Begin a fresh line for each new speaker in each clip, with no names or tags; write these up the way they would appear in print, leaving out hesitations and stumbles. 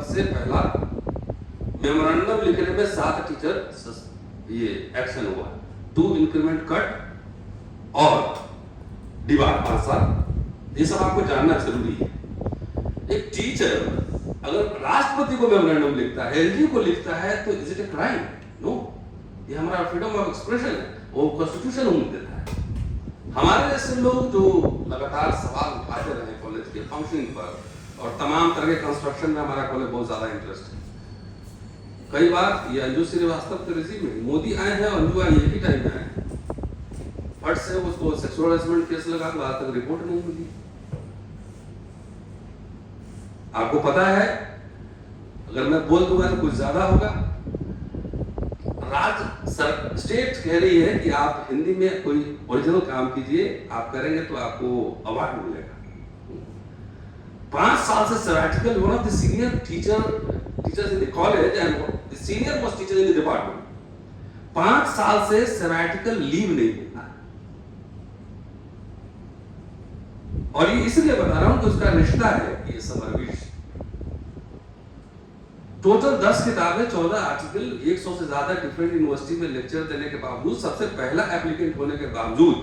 सबसे पहला मेमोरेंडम लिखने में 7 टीचर ये एक्शन हुआ, 2 इंक्रीमेंट कट और डिबार 5 साल। ये सब आपको जानना जरूरी है। एक टीचर अगर राष्ट्रपति को मेमोरेंडम लिखता है, एलजी को लिखता है, तो is it a crime? No, ये हमारा फ्रीडम ऑफ एक्सप्रेशन है, वो कॉन्स्टिट्यूशन उनको देता है। हमारे जैसे लोग जो लगातार सवाल उठाते रहे कॉलेज के फंक्शनिंग पर और तमाम तरह के कंस्ट्रक्शन में हमारा कॉलेज बहुत ज्यादा इंटरेस्ट है। कई बार ये अंजू श्रीवास्तव के रिजीम में मोदी आए हैं और अंजू आई एक ही टाइम में आए हैं, फट से उसको सेक्सुअल हरासमेंट केस लगा तो आज तक रिपोर्ट नहीं मिली। आपको पता है, अगर मैं बोल दूंगा तो कुछ ज्यादा होगा। स्टेट कह रही है कि आप हिंदी में कोई ओरिजिनल काम कीजिए, आप करेंगे तो आपको अवार्ड मिलेगा। 5 साल से sabbatical, one of the senior teachers in the college and the senior most teacher in the department, 5 साल से सबैटिकल लीव नहीं मिला। और ये इसलिए बता रहा हूं कि उसका रिश्ता है ये समरवीश। टोटल 10 किताबें, 14 आर्टिकल, 100 से ज्यादा डिफरेंट यूनिवर्सिटी में लेक्चर देने के बावजूद, सबसे पहला एप्लीकेंट होने के बावजूद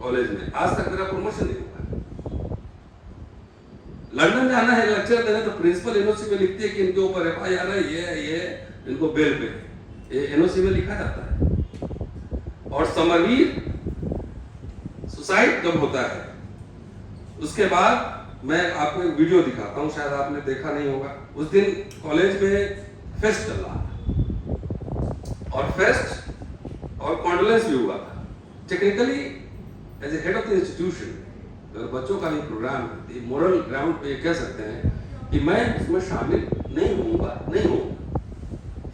कॉलेज में आज तक मेरा प्रमोशन नहीं हुआ। लंदन जाना है लेक्चर देने तो प्रिंसिपल एनओसी में लिखती है कि इनके ऊपर एफआईआर है, ये इनको बेल पे एनओसी में लिखा जाता है। और समरवीर सुसाइड कब होता है, उसके बाद मैं आपको एक वीडियो दिखाता हूं, शायद आपने देखा नहीं होगा। उस दिन कॉलेज में फेस्ट चल रहा था और फेस्ट और कॉन्डोलेंस भी हुआ था। Technically as a head of the institution अगर बच्चों का भी प्रोग्राम है, मोरल ग्राउंड पे कह सकते हैं कि मैं उसमें शामिल नहीं होऊंगा।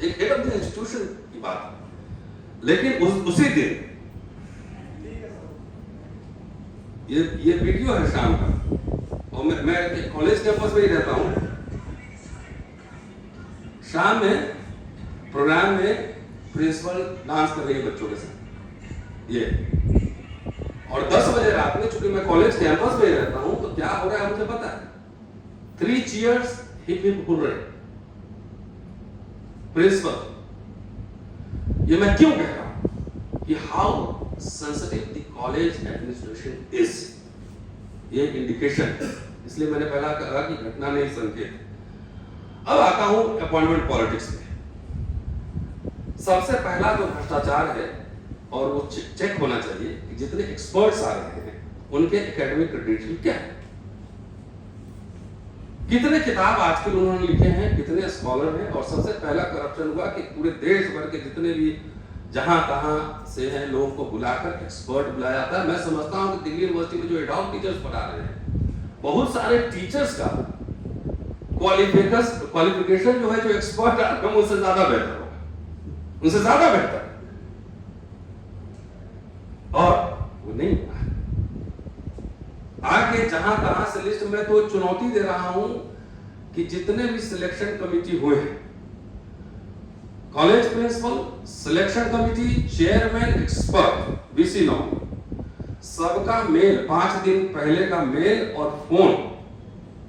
एक हेड ऑफ द इंस्टीट्यूशन की बात है। लेकिन उसी दिन ये वीडियो है शाम का, और मैं कॉलेज कैंपस में ही रहता हूं। शाम में प्रोग्राम में प्रिंसिपल डांस कर रही है बच्चों के साथ ये, और 10 बजे रात में, चूंकि मैं कॉलेज कैंपस में ही रहता हूं, तो क्या हो रहा है मुझे पता है। 3 cheers, hip hip hurray. Principal, ये मैं क्यों कह रहा हूं कि how sensitive the college administration is, ये एक इंडिकेशन है। इसलिए मैंने पहला कहा कि घटना नहीं संकेत। अब आता हूं अपॉइंटमेंट पॉलिटिक्स में। सबसे पहला जो भ्रष्टाचार है, और वो चेक होना चाहिए कि जितने एक्सपर्ट्स आ रहे हैं उनके एकेडमिक क्रेडेंशियल क्या है, कितने किताब आजकल उन्होंने लिखे हैं, कितने स्कॉलर हैं। और सबसे पहला करप्शन हुआ कि पूरे देश भर के जितने भी जहां तहां से हैं लोगों को बुलाकर एक्सपर्ट बुलाया जाता है। मैं समझता हूं कि दिल्ली यूनिवर्सिटी में जो एडॉक टीचर्स पढ़ा रहे हैं, बहुत सारे टीचर्स का क्वालिफिकेशन जो है, जो एक्सपर्ट है, उनसे ज्यादा बेहतर होगा, उनसे ज्यादा बेहतर। और वो नहीं हुआ। आगे जहां तहां से लिस्ट में तो चुनौती दे रहा हूं कि जितने भी सिलेक्शन कमिटी हुए हैं, college principal, selection committee, chairman, expert, VC नॉन, सबका मेल 5 दिन पहले का मेल और फोन,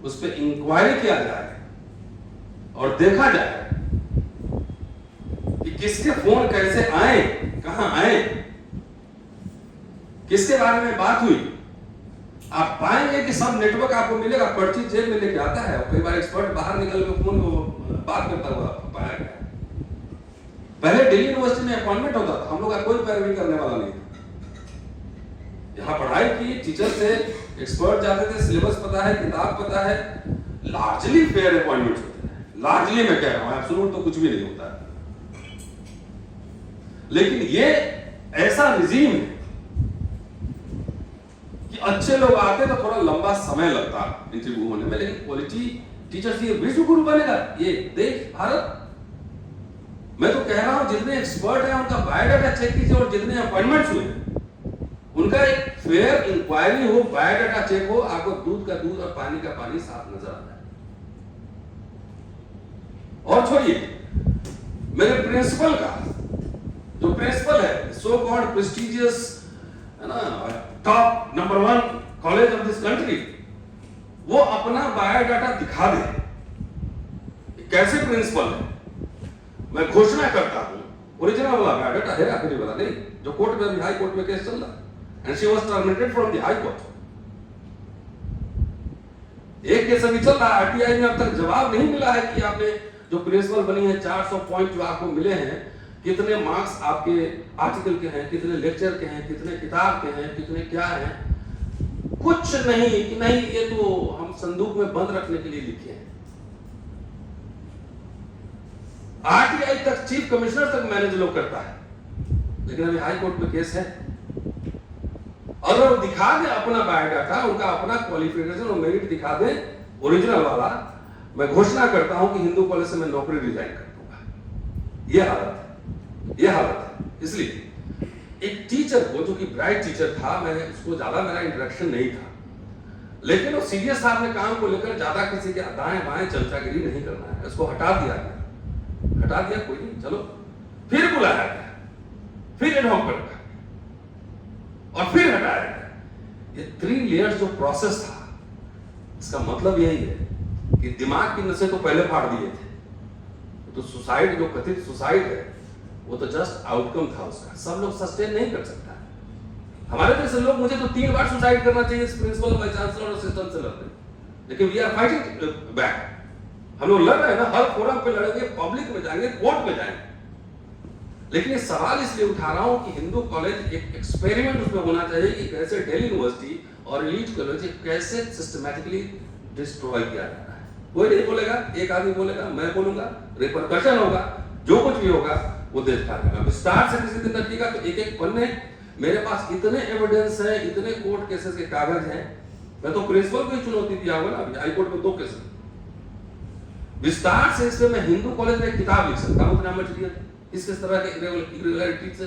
उस पर इंक्वायरी किया जाए और देखा जाए कि किसके फोन कैसे आए, कहां आए, किसके बारे में बात हुई। आप पाएंगे कि सब नेटवर्क आपको मिलेगा, पर्ची जेब में लेके आता है। और कई बार एक्सपर्ट बाहर निकल के फोन को बात करता हुआ पाया गया। पहले दिल्ली यूनिवर्सिटी में अपॉइंटमेंट होता था, हम लोग का कोई पैरवी करने वाला नहीं था। यहाँ पढ़ाई की, टीचर से एक्सपर्ट जाते थे, सिलेबस पता है, किताब पता है, लार्जली फेयर अपॉइंटमेंट होते हैं। लार्जली मैं कह रहा हूं, एब्सोल्यूट तो कुछ भी नहीं होता है। लेकिन ये ऐसा रिजीम है कि अच्छे लोग आते तो थोड़ा लंबा समय लगता इंटरव्यू होने में, लेकिन क्वालिटी टीचर्स ये विश्व गुरु बनेगा ये देश भारत। मैं तो कह रहा हूं जितने एक्सपर्ट हैं उनका बायोडाटा चेक कीजिए, और जितने अपॉइंटमेंट्स हुए उनका एक फेयर इंक्वायरी हो, बायोडाटा चेक हो, आपको दूध का दूध और पानी का पानी साफ नजर आता है। और छोड़िए मेरे प्रिंसिपल का, जो प्रिंसिपल है, सो कॉल्ड प्रेस्टिजियस है ना, top number 1 college of this country, वो अपना बायोडाटा दिखा दे। कैसे प्रिंसिपल है, मैं घोषणा करता हूं, ओरिजिनल वाला बायोडाटा है आखिरी वाला नहीं, जो कोर्ट में अभी हाई कोर्ट में केस चल रहा है, and she was terminated from the high court. एक केस अभी चल रहा है आरटीआई में, अब तक जवाब नहीं मिला है कि आपने जो प्रिंसिपल बनी है 400 पॉइंट जो आपको मिले हैं, कितने मार्क्स आपके आर्टिकल के हैं, कितने लेक्चर के हैं, कितने किताब के हैं, कितने क्या हैं, कुछ नहीं कि नहीं ये तो हम संदूक में बंद रखने के लिए लिखे हैं। आरटीआई तक चीफ कमिश्नर तक मैनेज लोग करता है, लेकिन अभी हाई कोर्ट में केस है। और वो दिखा दे अपना बायोडाटा, उनका अपना क्वालिफिकेशन और मेरिट दिखा दे ओरिजिनल वाला, मैं घोषणा करता हूं कि हिंदू कॉलेज से मैं नौकरी रिजाइन कर दूंगा। ये हालत है, ये हालत है। इसलिए एक टीचर को, जो कि ब्राइट टीचर था, मैं उसको ज्यादा मेरा इंटरेक्शन नहीं था, लेकिन वो सीरियस साहब ने काम को लेकर ज्यादा किसी के दाएं बाएं चमचागिरी नहीं करना है, उसको हटा दिया गया। हटा दिया, कोई नहीं, चलो फिर बुलाया गया, फिर एडहॉक कर दिया और फिर हटाया गया। ये 3 लेयर्स जो प्रोसेस था, इसका मतलब यही है कि दिमाग की नसें तो पहले फाड़ दिए थे, तो सुसाइड, जो कथित सुसाइड है, वो तो जस्ट आउटकम था उसका। सब लोग सस्टेन नहीं कर सकता। हमारे जैसे लोग, मुझे तो 3 बार सुसाइड करना चाहिए प्रिंसिपल, वाइस चांसलर और सिस्टम से लड़ते, लेकिन वी आर फाइटिंग बैक। हम लोग लड़ रहे हैं ना, हर फोरम पे लड़ेंगे, पब्लिक में जाएंगे, कोर्ट में जाएंगे। लेकिन ये सवाल इसलिए उठा रहा हूं कि हिंदू कॉलेज एक एक्सपेरिमेंट उसमें होना चाहिए कि कैसे दिल्ली यूनिवर्सिटी और एलीट कॉलेज कैसे सिस्टमैटिकली डिस्ट्रॉय किया जाता है। कोई नहीं बोलेगा, एक आदमी बोलेगा, मैं बोलूंगा, रिपरकशन होगा, जो कुछ भी होगा वो देश पाएगा। विस्तार से किसी दिन रखिएगा तो एक एक पन्ने, मेरे पास इतने एविडेंस है, इतने कोर्ट केसेस के कागज हैं। मैं तो प्रिंसिपल को ही चुनौती दिया हुआ ना, अभी हाई कोर्ट में 2 केस। विस्तार से इसमें मैं हिंदू कॉलेज में किताब लिख सकता हूं इतना मटेरियल इस तरह के इरेगुलरिटीज से।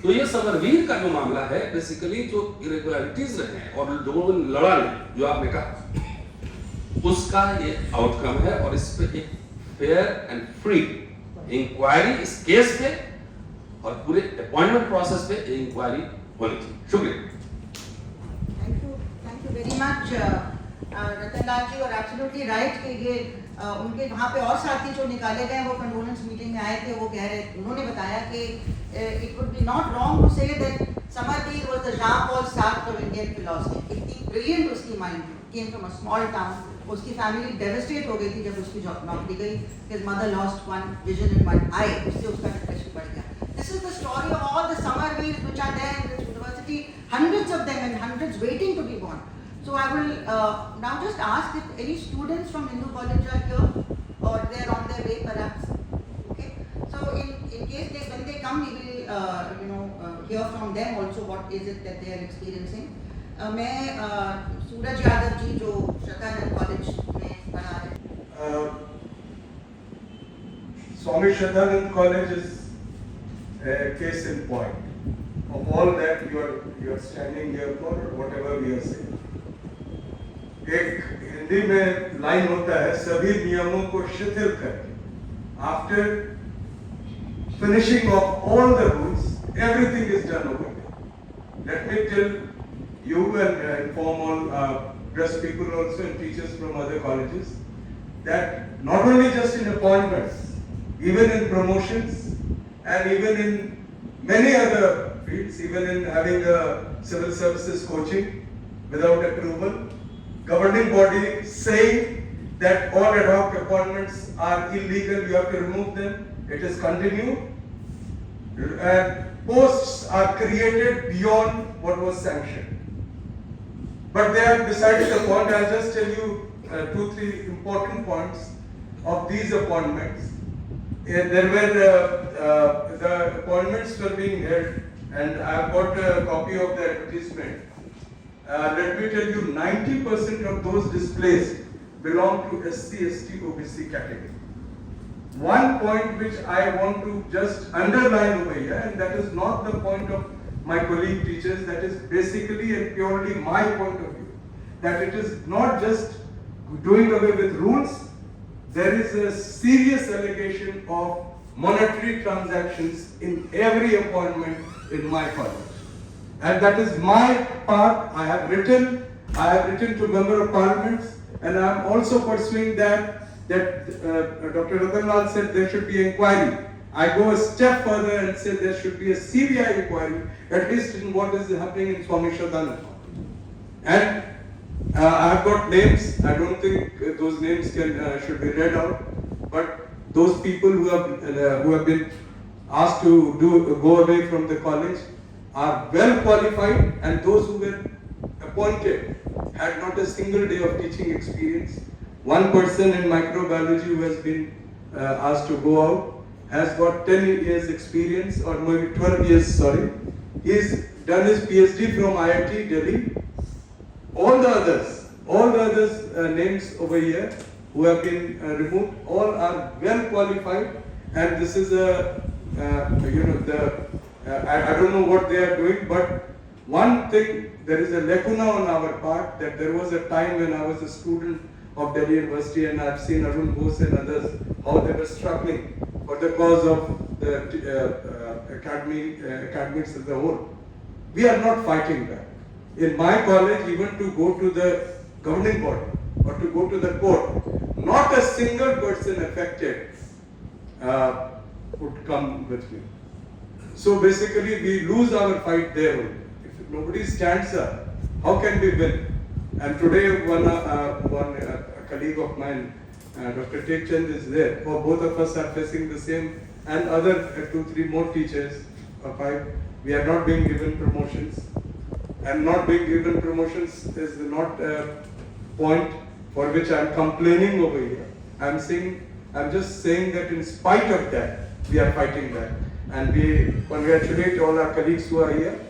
तो ये समरवीर का जो मामला है, बेसिकली जो इरेगुलरिटीज रहे हैं और जो लड़ा नहीं, जो आपने कहा, उसका ये आउटकम है। और इस पे एक फेयर एंड फ्री इंक्वायरी इस केस पे और पूरे अपॉइंटमेंट प्रोसेस पे इंक्वायरी होनी चाहिए। शुक्रिया।
Thank you very much Ratanlal ji. और एब्सोल्युटली राइट कि ये उनके वहाँ पे और साथी जो निकाले गए, वो कंडोलेंस मीटिंग में आए थे, वो कह रहे, उन्होंने बताया कि it would be not wrong to say that Samarveer was the Jean Paul Sartre of Indian philosophy. इतनी ब्रिलियंट उसकी mind, came from a small town. उसकी फैमिली डेवास्टेट हो गई थी जब उसकी जॉब नौकरी गई। His mother lost one vision in one eye, उससे उसका डिप्रेशन बढ़ गया। This is the story of all the Samarveer which are there in this university, hundreds of them and hundreds waiting to be born. So I will now just ask if any students from Hindu College are here or they are on their way perhaps. Okay. So in case when they come, we will hear from them also what is it that they are experiencing. मैं सूरज यादव जी जो Shatanand college में पढ़ा है.
Swami Shraddhanand College is a case in point of all that you are standing here for, whatever we are saying. एक हिंदी में line होता है, सभी नियमों को शिथिल करके, after finishing off all the rules everything is done over. Let me tell you and inform all press people also and teachers from other colleges that not only just in appointments, even in promotions and even in many other fields, even in having a civil services coaching without approval, governing body saying that all ad hoc appointments are illegal, you have to remove them, it is continued, and posts are created beyond what was sanctioned. But they have decided upon, I'll just tell you 2-3 important points of these appointments. There were the appointments were being held, and I've got a copy of the advertisement. Let me tell you, 90% of those displaced belong to SC, ST, OBC category. One point which I want to just underline over here, and that is not the point of my colleague teachers, that is basically and purely my point of view, that it is not just doing away with rules, there is a serious allegation of monetary transactions in every appointment in my college. And that is my part. I have written to Member of Parliaments, and I am also pursuing that that Dr. Ratan Lal said there should be inquiry. I go a step further and say there should be a CBI inquiry, at least in what is happening in Swami Shraddhananda. And I have got names. I don't think those names should be read out. But those people who have been asked to go away from the college are well qualified, and those who were appointed had not a single day of teaching experience. One person in microbiology who has been asked to go out has got 10 years experience, or maybe 12 years, sorry. He's done his PhD from IIT Delhi. All the others names over here who have been removed, all are well qualified, and this is I don't know what they are doing, but one thing, there is a lacuna on our part, that there was a time when I was a student of Delhi University, and I've seen Arun Bose and others, how they were struggling for the cause of the academics as a whole. We are not fighting back. In my college, even to go to the governing body or to go to the court, not a single person affected would come with me. So basically, we lose our fight there only. If nobody stands up, how can we win? And today, one colleague of mine, Dr. Tek Chand, is there. For both of us are facing the same, and other 2-3 more teachers, 5. We are not being given promotions. And not being given promotions is not a point for which I am complaining over here. I'm just saying that in spite of that, we are fighting back. And we congratulate all our colleagues who are here.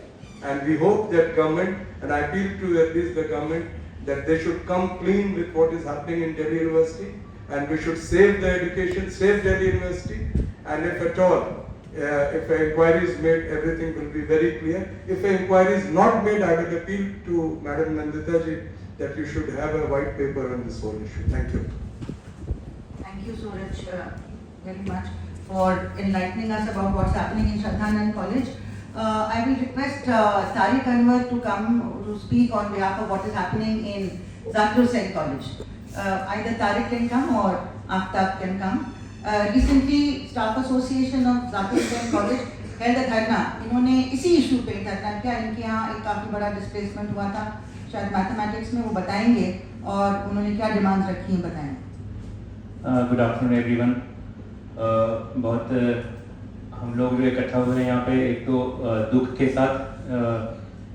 And we hope that government, and I appeal to at least the government, that they should come clean with what is happening in Delhi University. And we should save the education, save Delhi University. And if at all, if an inquiry is made, everything will be very clear. If an inquiry is not made, I will appeal to Madam Nandita ji that you should have a white paper on this whole issue. Thank you.
Thank you, Suraj, very much for enlightening us about what's happening in Shraddhanand College. I will request Tariq Anwar to come to speak on behalf of what is happening in Zakir Hussain College. Either Tariq can come or Aftab can come. Recently, Staff Association of Zakir Hussain College held a dharna. इन्होंने इसी issue पे धरना किया. इनके यहाँ एक काफी बड़ा डिस्प्लेसमेंट हुआ था, शायद मैथमेटिक्स में, वो बताएंगे और उन्होंने क्या डिमांड्स रखी हैं बताएं.
Good afternoon everyone. बहुत हम लोग जो इकट्ठा हुए हैं यहाँ पे, एक तो दुख के साथ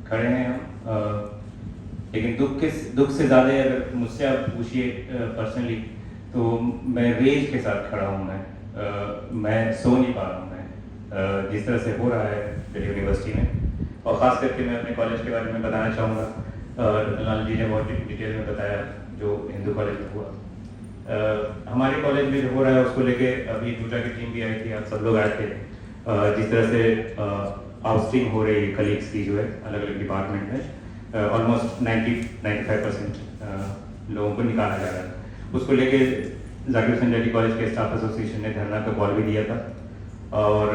खड़े हैं हम, लेकिन दुख से ज़्यादा अगर मुझसे आप पूछिए पर्सनली, तो मैं रेज के साथ खड़ा हूँ. मैं सो नहीं पा रहा हूँ. मैं जिस तरह से हो रहा है दिल्ली यूनिवर्सिटी में, और ख़ास करके मैं अपने कॉलेज के बारे में बताना चाहूँगा. लाल जी ने बहुत डिटेल में बताया जो हिंदू कॉलेज में हुआ. हमारे कॉलेज में जो हो रहा है उसको लेके अभी दूसरा की टीम भी आई थी, आप सब लोग आए थे. जिस तरह से आउटस्टिंग हो रही है कलीग्स की जो है अलग अलग डिपार्टमेंट में, ऑलमोस्ट 90-95% लोगों को निकाला जा रहा है. उसको लेके जाकिर हुसैन दिल्ली कॉलेज के स्टाफ एसोसिएशन ने धरना का कॉल भी दिया था, और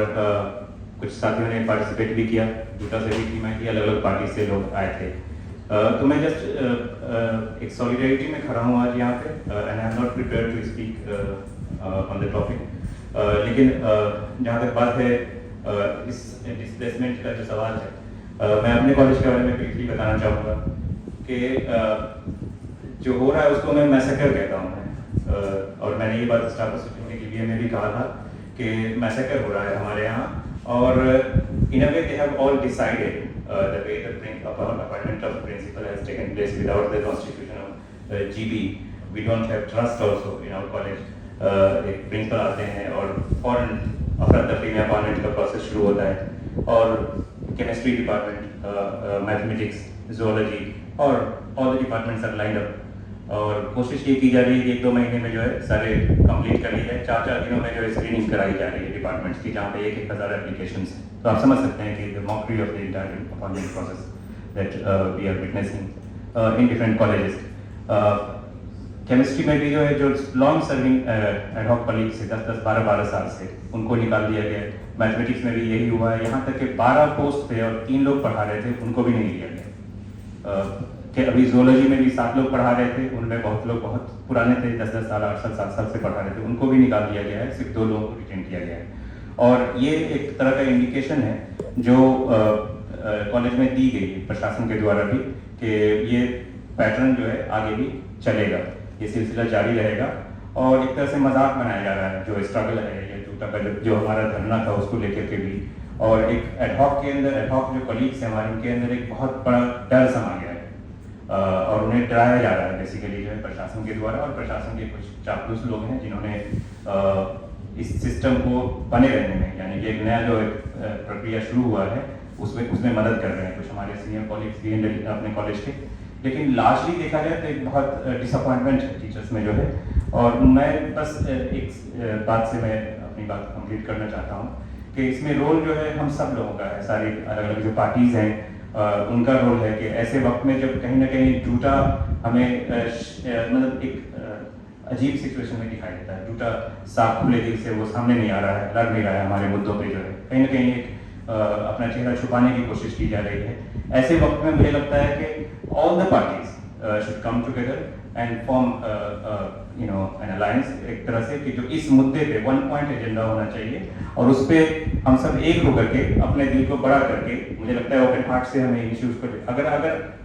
कुछ साथियों ने पार्टिसिपेट भी किया. दूटा से भी टीम आई थी, अलग अलग पार्टी से लोग आए थे. तो मैं जस्ट एक सॉलिडारिटी में खड़ा हूँ आज यहाँ पे, and I am not prepared to speak on the topic. लेकिन जहाँ तक बात है इस डिस्प्लेसमेंट का जो सवाल है, मैं अपने कॉलेज के बारे में ब्रीफली बताना चाहूँगा कि जो हो रहा है उसको मैं मैसेकर कहता हूँ. और मैंने ये बात स्टाफ एसोसिएशन के लिए में भी कहा था कि मैसेकर हो रहा है हमारे यहाँ, और in a way they have all decided the way the appointment of principal has taken place without the constitution of GB. We don't have trust also in our college. एक प्रिंसिपल आते हैं और फौरन अफरा तफरी में अपॉइंटमेंट का process शुरू होता है, और केमिस्ट्री डिपार्टमेंट, मैथमेटिक्स, जोलॉजी और all the departments are lined up. और कोशिश ये की जा रही है कि 1-2 महीने में जो है सारे कंप्लीट कर ली जाए. 4-4 दिनों में जो है स्क्रीनिंग कराई जा रही है डिपार्टमेंट्स की, जहाँ पे 1,000 एप्लीकेशंस हैं. तो आप समझ सकते हैं कि the mockery of the entire appointment process that we are witnessing in different colleges. Chemistry में भी जो है जो long serving ad hoc colleagues से 10-10, 12-12 साल से, उनको निकाल दिया गया. मैथमेटिक्स में भी यही हुआ है. यहाँ तक कि 12 पोस्ट थे और 3 लोग पढ़ा रहे थे, उनको भी नहीं लिया गया. कि अभी zoology में भी 7 लोग पढ़ा रहे थे, उनमें बहुत लोग बहुत पुराने थे, 10-10 साल, 8 साल, 7 साल से पढ़ा रहे थे, उनको भी निकाल दिया गया है, सिर्फ 2 लोगों को रिटेन किया गया है। और ये एक तरह का इंडिकेशन है जो कॉलेज में दी गई है प्रशासन के द्वारा भी, कि ये पैटर्न जो है आगे भी चलेगा, ये सिलसिला जारी रहेगा। और एक तरह से मजाक बनाया जा रहा है जो स्ट्रगल है, या जूता का जो हमारा धरना था उसको लेकर के भी, और एक एडहॉक के अंदर, एडहॉक जो कलीग्स हैं हमारे, उनके अंदर एक बहुत बड़ा डर समा गया है और उन्हें डराया जा रहा है बेसिकली जो है प्रशासन के द्वारा। और प्रशासन के कुछ चापलूस लोग हैं जिन्होंने इस सिस्टम को बने रहने में, यानी कि एक नया जो प्रक्रिया शुरू हुआ है उसमें मदद कर रहे हैं कुछ हमारे सीनियर कॉलेज भी हैं अपने कॉलेज के। लेकिन लार्जली देखा जाए तो एक बहुत डिसअपॉइंटमेंट है टीचर्स में जो है। और मैं बस एक बात से मैं अपनी बात कंप्लीट करना चाहता हूँ कि इसमें रोल जो है हम सब लोगों का है, सारी अलग अलग जो पार्टीज़ हैं उनका रोल है कि ऐसे वक्त में जब कहीं ना कहीं झूठा हमें मतलब एक अजीब सिचुएशन में दिखाई देता है, झूठा साफ खुले दिल से वो सामने नहीं आ रहा है, लड़ नहीं रहा है हमारे मुद्दों पे, जो है कहीं ना कहीं एक अपना चेहरा छुपाने की कोशिश की जा रही है। ऐसे वक्त में मुझे लगता है कि all the parties should come together and form an alliance, एक तरह से कि जो इस मुद्दे पे 1 पॉइंट एजेंडा होना चाहिए और उस पर हम सब एक होकर के अपने दिल को बड़ा करके, मुझे लगता है ओपन हार्ट से हमें इश्यूज को, अगर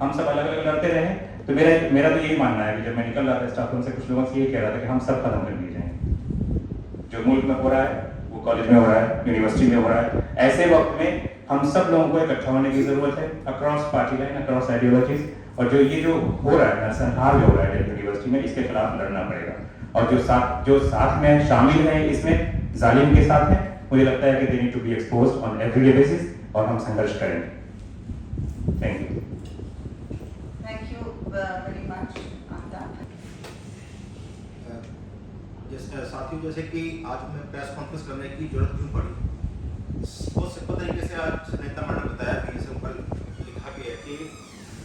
हम सब अलग अलग लड़ते रहे तो मेरा तो यही मानना है कि जब मैं निकल रहा था स्टाफ रूम से, कुछ लोगों से ये कह रहा था कि हम सब खत्म कर दिए जाएंगे। जो मुल्क में हो रहा है वो कॉलेज में हो रहा है, यूनिवर्सिटी में हो रहा है। ऐसे वक्त में हम सब लोगों को इकट्ठा होने की जरूरत है across party line, across ideologies, और जो ये जो हो रहा है नरसंहार जो हो रहा है यूनिवर्सिटी में, इसके खिलाफ लड़ना पड़ेगा। और जो साथ में शामिल हैं इसमें जालिम के साथ हैं, मुझे लगता है कि they need to be exposed on everyday basis, और हम संघर्ष करेंगे। Thank you.
Thank you very much, Amda.
साथियों, जैसे कि आज हमें प्रेस कॉन्फ्रेंस करने की जरूरत क्यों पड़ी, बहुत सिंपल तरीके से आज नेता मैंने बताया कि सिंपल लिखा गया है कि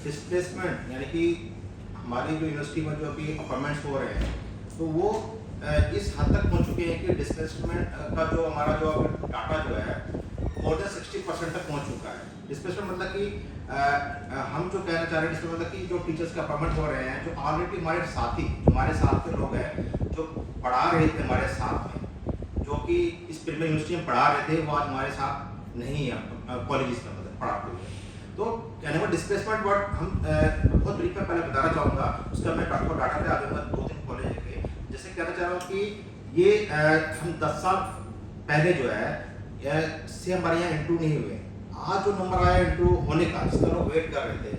डिस्प्लेसमेंट, यानी कि हमारी जो यूनिवर्सिटी में जो अभी अपॉइंटमेंट्स हो रहे हैं तो वो इस हद तक पहुंच चुके हैं कि डिस्प्लेसमेंट का जो हमारा जो डाटा जो है मोर देन 60% तक पहुंच चुका है। डिस्प्लेसमेंट मतलब कि हम जो कहना चाह रहे हैं, मतलब कि जो टीचर्स के अपॉइंटमेंट हो रहे हैं, जो ऑलरेडी हमारे साथी, हमारे साथ के लोग हैं जो पढ़ा रहे थे हमारे साथ में, जो कि इस प्रीमियर यूनिवर्सिटी में पढ़ा रहे थे, वो आज हमारे साथ नहीं है कॉलेजेस में, मतलब पढ़ाते हुए। तो कहने का डिस्प्लेसमेंट वर्ड हम बहुत ब्रीफ में पहले बताना चाहूँगा, उसका मैं आपको डाटा पे आ जाऊँगा 2-3 कॉलेज के। जैसे कहना चाह रहा हूँ कि ये हम 10 साल पहले जो है से हमारे यहाँ इंटरव्यू नहीं हुए, आज जो नंबर आया इंटरव्यू होने का, जिसका लोग वेट कर रहे थे,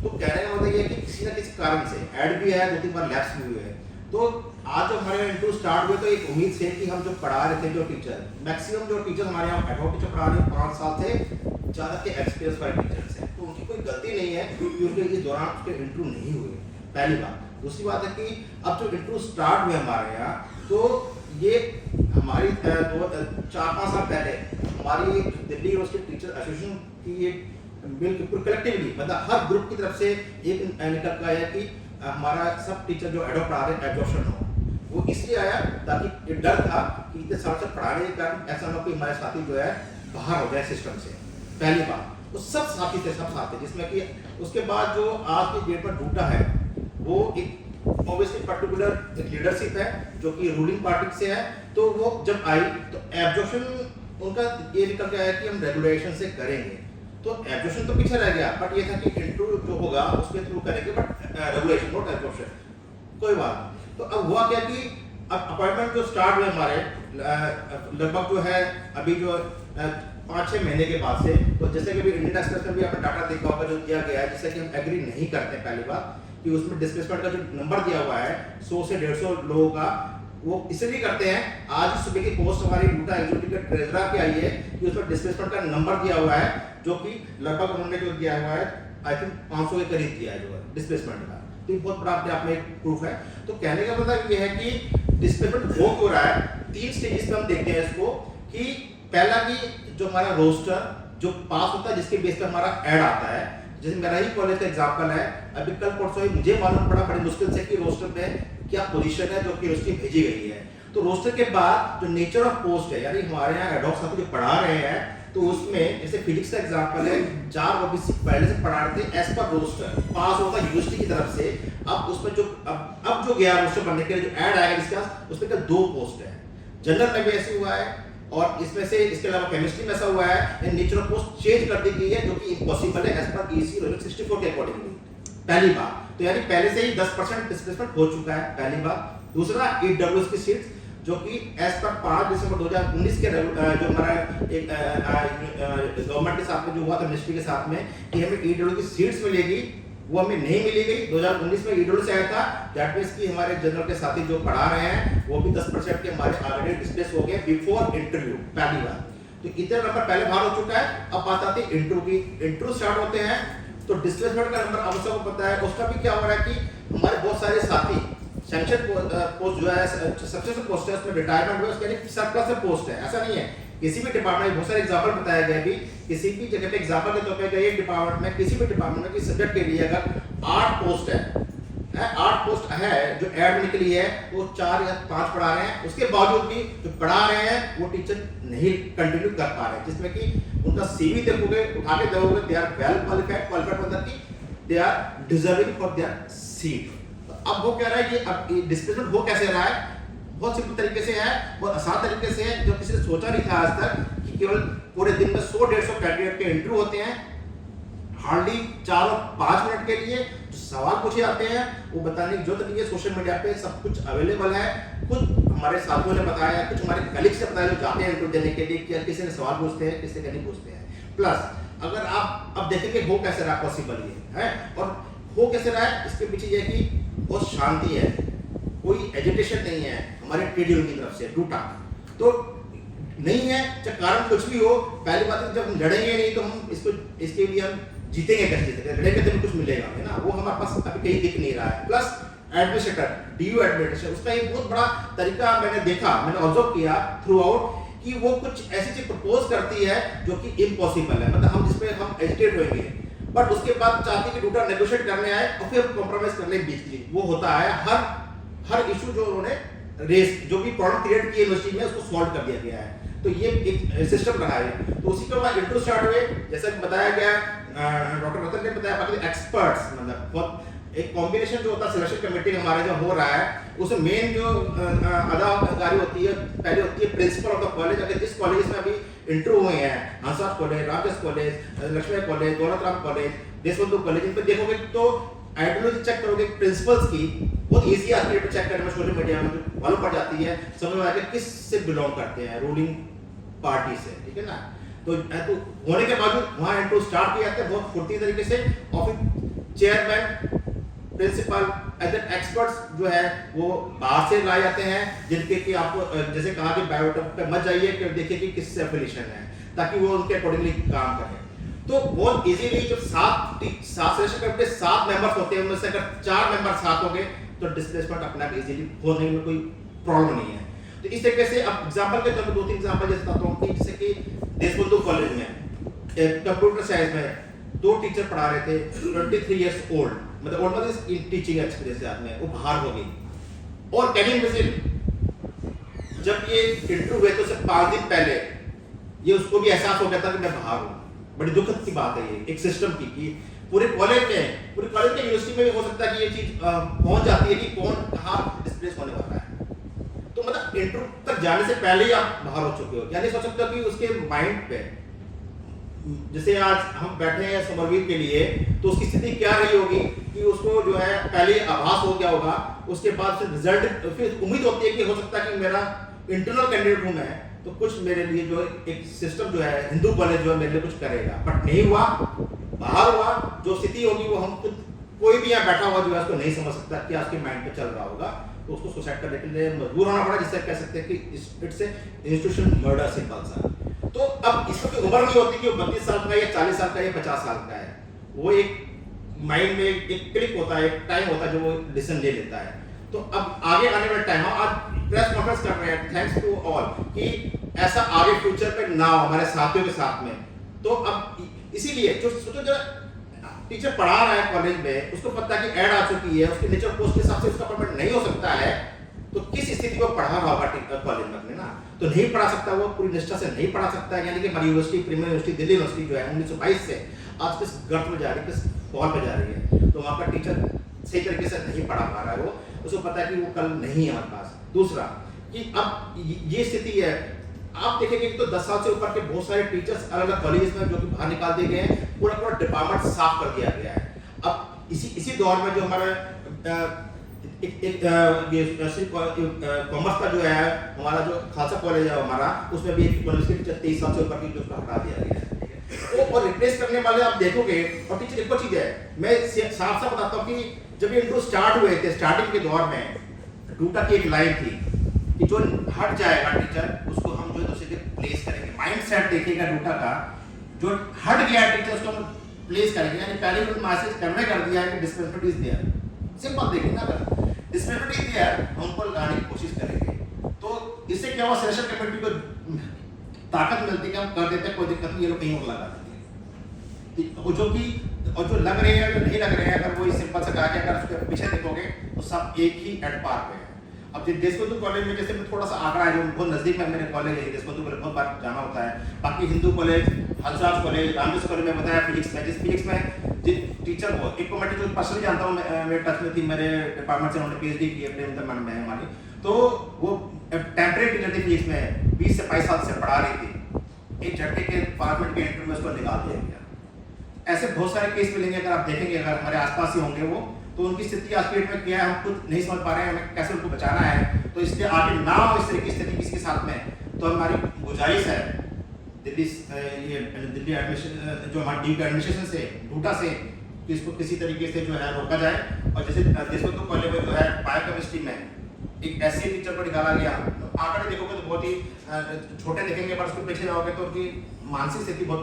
तो कहने का मतलब ये है कि किसी न किसी कारण से ऐड भी है, 2-3 बार लैप्स भी हुए हैं। तो आज जब हमारे इंटरव्यू स्टार्ट हुए तो एक उम्मीद से कि हम जो पढ़ा रहे थे, जो टीचर मैक्सिमम जो टीचर हमारे यहाँ एडहॉक टीचर पढ़ा रहे हैं 5 साल से ज़्यादा के एक्सपीरियंस वाले टीचर्स हैं, तो उनकी कोई गलती नहीं है कि उनके इस दौरान उसके इंटरव्यू नहीं हुए, पहली बात। दूसरी बात है कि अब जो इंटरव्यू स्टार्ट हुए हमारे यहाँ, तो ये हमारी 4-5 साल पहले हमारी दिल्ली यूनिवर्सिटी टीचर एसोसिएशन की एक बिल्कुल कलेक्टिवली, मतलब हर ग्रुप की तरफ से एक निकल कर आया कि हमारा सब टीचर जो एडॉप्ट आ रहे हैं एडॉप्शन हो। वो इसलिए आया ताकि ये डर था कि इतने साल से पढ़ाने के कारण ऐसा ना कोई हमारे साथी जो है बाहर हो जाए सिस्टम से, पहली बात। तो सब साथी थे, सब साथी, जिसमें कि उसके बाद जो आज की डेट में टूटा है वो एक ऑब्वियसली पर्टिकुलर एक लीडरशिप है जो कि रूलिंग पार्टी से है। तो वो जब आई तो एब्जॉर्प्शन उनका ये निकल के आया कि हम रेगुलेशन से करेंगे, तो एब्जॉर्प्शन तो पीछे रह गया, बट ये था कि इंटरव्यू जो होगा उसके थ्रू करेंगे, बट रेगुलेशन नॉट एब्जॉर्प्शन, कोई बात। तो अब हुआ क्या कि अब अपॉइंटमेंट जो स्टार्ट हुए हमारे लगभग जो है अभी जो 5-6 महीने के बाद से, तो जैसे कि अभी इंडियन एक्सप्रेस में भी आपने डाटा देखा होगा जो दिया गया है, जिससे कि हम एग्री नहीं करते पहली बात कि उसमें डिस्प्लेसमेंट का जो नंबर दिया हुआ है 100 से 150 लोगों का, वो इसलिए करते हैं। आज सुबह की पोस्ट हमारी यूटा एग्जीक्यूटिव के ट्रेजरर की आई है कि उसमें डिस्प्लेसमेंट का नंबर दिया हुआ है जो कि लगभग उन्होंने जो दिया हुआ है आई थिंक 500 के करीब दिया है जो डिस्प्लेसमेंट का, तो ये बहुत बड़ा अपने आप में एक प्रूफ है। तो कहने का मतलब ये है कि डिस्प्लेसमेंट हो रहा है 3 स्टेजेस पे हम देखते हैं इसको, कि पहला कि जो हमारा रोस्टर जो पास होता है जिसके बेस पे हमारा ऐड आता है, जैसे मेरा ही कॉलेज का एग्जांपल है, अभी कल परसों ही मुझे मालूम पड़ा बड़ी मुश्किल से कि रोस्टर में क्या पोजीशन है जो कि यूनिवर्सिटी भेजी गई है। तो रोस्टर के बाद जो नेचर ऑफ पोस्ट है, यानी हमारे यहाँ एडॉक साथी जो पढ़ा रहे हैं तो उसमें जैसे फिजिक्स का एग्जांपल है, 4 ओबीसी पहले से पढ़ा रहे थे एज पर रोस्टर, पास होगा यूनिवर्सिटी की तरफ से। अब उसमें जो अब जो गया रोस्टर बनने के लिए जो ऐड आएगा जिसके पास, उसमें का 2 पोस्ट है। जनरल में भी ऐसे हुआ है, और इसमें से इसके अलावा केमिस्ट्री में ऐसा हुआ है, नेचर ऑफ पोस्ट चेंज कर दी गई है, जो कि इम्पॉसिबल है एज पर ईसी रूल 64 के अकॉर्डिंगली। पहली बार तो यानी पहले से ही 10% डिस्प्लेसमेंट हो चुका है, पहली बार। दूसरा, ईडब्ल्यूएस की सीट्स जो कि एज पर 5 दिसंबर 2019 के जो हमारा एक गवर्नमेंट के साथ में जो हुआ था, मिनिस्ट्री के साथ में, कि हमें ईडब्ल्यू की सीट्स मिलेगी, वो हमें नहीं मिली गई। 2019 में ईडब्ल्यू से आया था, दैट मींस कि हमारे जनरल के साथी जो पढ़ा रहे हैं वो भी 10% के हमारे ऑलरेडी डिस्प्लेस हो गए बिफोर इंटरव्यू, पहली बार। तो इतने नंबर पहले बाहर हो चुका है। अब बात आती है इंटरव्यू की। इंटरव्यू स्टार्ट होते हैं तो डिस्प्लेसमेंट का नंबर अब सबको पता है। उसका भी क्या हो रहा है कि हमारे बहुत सारे साथी सैंक्शन पोस्ट जो है, सक्सेसफुल पोस्ट है, उसमें रिटायरमेंट हुआ, उसके लिए सरप्लस पोस्ट है। ऐसा नहीं है, किसी भी डिपार्टमेंट में बहुत सारे एग्जांपल बताया गया भी, किसी भी जगह पे एग्जांपल के तौर पे गए डिपार्टमेंट में, किसी भी डिपार्टमेंट में किसी सब्जेक्ट के लिए अगर 8 पोस्ट है, 8 पोस्ट है जो ऐड में निकली है, वो 4 या 5 पढ़ा रहे हैं, उसके बावजूद भी जो पढ़ा रहे हैं वो टीचर नहीं कंटिन्यू कर पा रहे हैं, जिसमें कि उनका सीवी देखोगे, उठा के देखोगे, दे आर वेल क्वालिफाइड मतलब कि they are deserving for their seat. अब वो कह रहा है कि अब डिस्प्लेसमेंट हो कैसे रहा है, बहुत सिंपल तरीके से है, बहुत आसान तरीके से है, जो किसी ने सोचा नहीं था आज तक कि केवल पूरे दिन में 100-150 कैंडिडेट के इंटरव्यू होते हैं, हार्डली 4 और 5 मिनट के लिए जो सवाल पूछे जाते हैं वो बताने की जरूरत नहीं है। सोशल मीडिया पे सब कुछ अवेलेबल है। कुछ हमारे साथियों ने बताया, कुछ हमारे कलीग्स ने बताया जो जाते हैं इंटरव्यू देने के लिए, कि किसी ने सवाल पूछते हैं, किसी नहीं पूछते हैं। प्लस अगर आप अब देखेंगे हो कैसे रहा पॉसिबल ये है, और हो कैसे रहा है, इसके पीछे ये कि बहुत शांति है, कोई एजिटेशन नहीं है हमारे ट्रेड यूनियन की तरफ से, टूटा तो नहीं है, चाहे कारण कुछ भी हो। पहली बात है जब हम लड़ेंगे नहीं तो हम इसके लिए हम जीतेंगे कैसे, जीतेंगे? लड़ेंगे तो कुछ मिलेगा है ना, वो हमारे पास अभी कहीं दिख नहीं रहा है। प्लस एडमिनिस्ट्रेटर, डीयू एडमिनिस्ट्रेशन, उसका एक बहुत बड़ा तरीका मैंने देखा, मैंने ऑब्जर्व किया थ्रू आउट, कि वो कुछ ऐसी चीज प्रपोज करती है जो कि इम्पॉसिबल है, मतलब हम जिसपे हम एजिटेट होंगे, बट उसके बाद चाहती है कि दूसरा नेगोशिएट करने आए और फिर कॉम्प्रोमाइज करने बीच की। वो होता है हर इशू जो उन्होंने रेस जो भी प्रॉब्लम क्रिएट की यूनिवर्सिटी में, उसको सॉल्व कर दिया गया है। तो ये एक सिस्टम रहा है। तो उसी के बाद इंटरव्यू स्टार्ट हुए, जैसा कि बताया गया, डॉक्टर रतन ने बताया, बाकी एक्सपर्ट्स मतलब बहुत एक कॉम्बिनेशन जो होता है सिलेक्शन कमेटी हमारे जो हो रहा है, उसमें मेन जो अदाकारी होती है, पहले होती है प्रिंसिपल ऑफ द कॉलेज। अगर जिस कॉलेज में अभी इंटरव्यू हुए हैं, Hansraj college, Ramdas college, Lakshmi college, Daulatram college, Deshbandhu college, इन पर देखोगे तो आइडियोलॉजी चेक करोगे प्रिंसिपल्स की, बहुत ईजी आती है चेक करने में, सोशल मीडिया में मालूम पड़ जाती है, समझ में आएगा किस से बिलोंग करते हैं, रूलिंग पार्टी से, ठीक है ना। तो होने के बावजूद वहाँ इंटरव्यू स्टार्ट किया जाता है बहुत फुर्ती तरीके से, और फिर चेयरमैन, प्रिंसिपल, अदर एक्सपर्ट्स जो है वो बाहर से लाए जाते हैं, जिनके कि आपको जैसे कहा कि बायोडाटा पे मत जाइए कि देखिए कि किससे एफिलिएशन है, ताकि वो उनके अकॉर्डिंगली काम करें। तो बहुत इजीली जब 7 सेशन करते 7 मेंबर्स होते हैं, उनमें से अगर 4 मेंबर साथ हो गए तो डिस्प्लेसमेंट अपना इजीली होने में कोई प्रॉब्लम नहीं है। तो इस तरीके से अब एग्जांपल के तौर पे 2-3 एग्जांपल जैसे बताता हूं कि जैसे कि देशबंधु कॉलेज में कंप्यूटर साइंस में 2 टीचर पढ़ा रहे थे, 23 इयर्स ओल्ड, मतलब ओल्ड मतलब इन टीचिंग एक्सपीरियंस से आदमी, वो बाहर हो गई। और कैन यू इमेजिन जब ये इंटरव्यू हुए तो सिर्फ 5 दिन पहले ये उसको भी एहसास हो गया था कि मैं बाहर हूँ। बड़ी दुखद की बात है ये एक सिस्टम की, कि पूरे कॉलेज में यूनिवर्सिटी में भी हो सकता है कि ये चीज पहुंच जाती है कि कौन कहाँ डिस्प्लेस होने वाला है। तो मतलब इंटरव्यू तक जाने से पहले ही आप बाहर हो चुके हो, यानी सोच सकते हो कि उसके माइंड पे, जैसे आज हम बैठे हैं समरवीर के लिए, तो उसकी स्थिति क्या रही होगी कि उसको जो है पहले आभास हो गया होगा, उसके बाद फिर रिजल्ट, फिर उम्मीद होती है कि हो सकता है कि मेरा इंटरनल कैंडिडेट हूं मैं, तो कुछ मेरे लिए जो एक सिस्टम जो है हिंदू कॉलेज जो है मेरे लिए कुछ करेगा, बट नहीं हुआ, बाहर हुआ। जो स्थिति होगी वो हम खुद, कोई भी यहाँ बैठा हुआ जो है उसको नहीं समझ सकता क्या उसके माइंड पे चल रहा होगा, तो उसको सुसाइड करने के लिए मजबूर होना पड़ा, जिससे कह सकते हैं कि it's a institution murder, simple सा। तो अब इसको कोई उम्र नहीं होती कि वो 32 साल का या 40 साल का या 50 साल का है, वो एक माइंड में एक क्लिक होता है, एक टाइम होता है जो वो डिसीजन ले लेता है। तो अब आगे आने वाले टाइम, आज प्रेस कॉन्फ्रेंस कर रहे हैं, थैंक्स टू ऑल, कि ऐसा आगे फ्यूचर पे ना हो हमारे साथियों के साथ में। तो अब इसीलिए जो सोचो जो टीचर पढ़ा रहा है कॉलेज में, उसको पता है कि ऐड आ चुकी है, उसके नेचर पोस्ट के हिसाब से उसका परमिट नहीं हो सकता है, तो किस स्थिति को पढ़ा रहा होगा कॉलेज में अपने ना। तो नहीं पढ़ा सकता, वो पूरी निष्ठा से नहीं पढ़ा सकता है। यानी कि हमारी university, premier university Delhi university जो है 1922 से आज किस गर्त में जा रही है, किस फॉल पे जा रही है। तो वहाँ का टीचर सही तरीके से नहीं पढ़ा पा रहा है, वो उसको पता है कि वो कल नहीं है हमारे पास। दूसरा कि अब ये स्थिति है, आप देखेंगे कि तो 10 साल से ऊपर के बहुत सारे टीचर्स अलग अलग कॉलेज में जो कि बाहर निकाल दिए गए हैं, पूरा डिपार्टमेंट साफ कर दिया गया है। अब इसी दौर में जो हमारा कॉमर्स का जो है हमारा जो खालसा कॉलेज है हमारा, उसमें भी एक कॉलेज के टीचर 23 साल से ऊपर की जो उसको हटा दिया गया है। और रिप्लेस करने वाले आप देखोगे, और टीचर एक चीज है, मैं साफ साफ बताता हूँ कि जब ये इंट्रो स्टार्ट हुए थे, स्टार्टिंग के दौर में डूटा की एक लाइन थी कि जो हट जाएगा टीचर उसको हम जो है दूसरे प्लेस करेंगे। माइंड सेट देखिएगा डूटा का, जो हट गया टीचर उसको हम प्लेस करेंगे। यानी पहले ही मैसेज कन्वे कर दिया है कि डिस्पेंसबिलिटी इज देयर। सिंपल देखिए ना, अगर डिस्पेंसबिलिटी इज देयर हम उनको लाने की कोशिश करेंगे। तो इससे क्या हुआ, सिलेक्शन कमेटी को ताकत मिलती है कि हम कर देते हैं, कोई दिक्कत नहीं, ये लोग कहीं और लगा देंगे। और जो लग रहे हैं जो नहीं लग रहे हैं, अगर वो सिंपल से कहा कि अगर उसके पीछे देखोगे तो सब एक ही एट पार पे है। अब देशबंधु कॉलेज में जैसे मैं थोड़ा सा आंकड़ा है, जो बहुत नजदीक में मेरे कॉलेज है, देशबंधु कॉलेज बहुत बार जाना होता है। बाकी Hindu college, Hansraj college, Ramdas college में बताया फिजिक्स में, जिस फिजिक्स में जिस टीचर को एक कमेटी जो पर्सनली जानता हूँ, मेरे टच में थी, मेरे डिपार्टमेंट से उन्होंने PhD की है, प्रेमचंद मैडम है हमारी, तो वो टेम्परेरी टीचर थी फिजिक्स में, 20 से 22 साल से पढ़ा रही थी। एक झटके के 5 मिनट के इंटरव्यू में उसको निकाल दिया गया। ऐसे बहुत सारे केस मिलेंगे, अगर आप देखेंगे, अगर हमारे आसपास ही होंगे वो, तो उनकी स्थिति आज डेट में क्या है हम खुद नहीं समझ पा रहे हैं, हमें कैसे उनको बचाना है। तो इसलिए आगे ना हो इस तरह की स्थिति किसी के साथ में। तो हमारी गुजारिश है दिल्ली एडमिशन जो हमारे डी एडमिशन से डूटा से, कि इसको किसी तरीके से जो है रोका जाए। और जैसे देशबंधु कॉलेज में जो है बायोकेमिस्ट्री में एक ऐसे टीचर को निकाला गया, आंकड़े देखोगे तो बहुत ही छोटे दिखेंगे, पर उसके पीछे जाओगे तो उनकी मानसिक स्थिति बहुत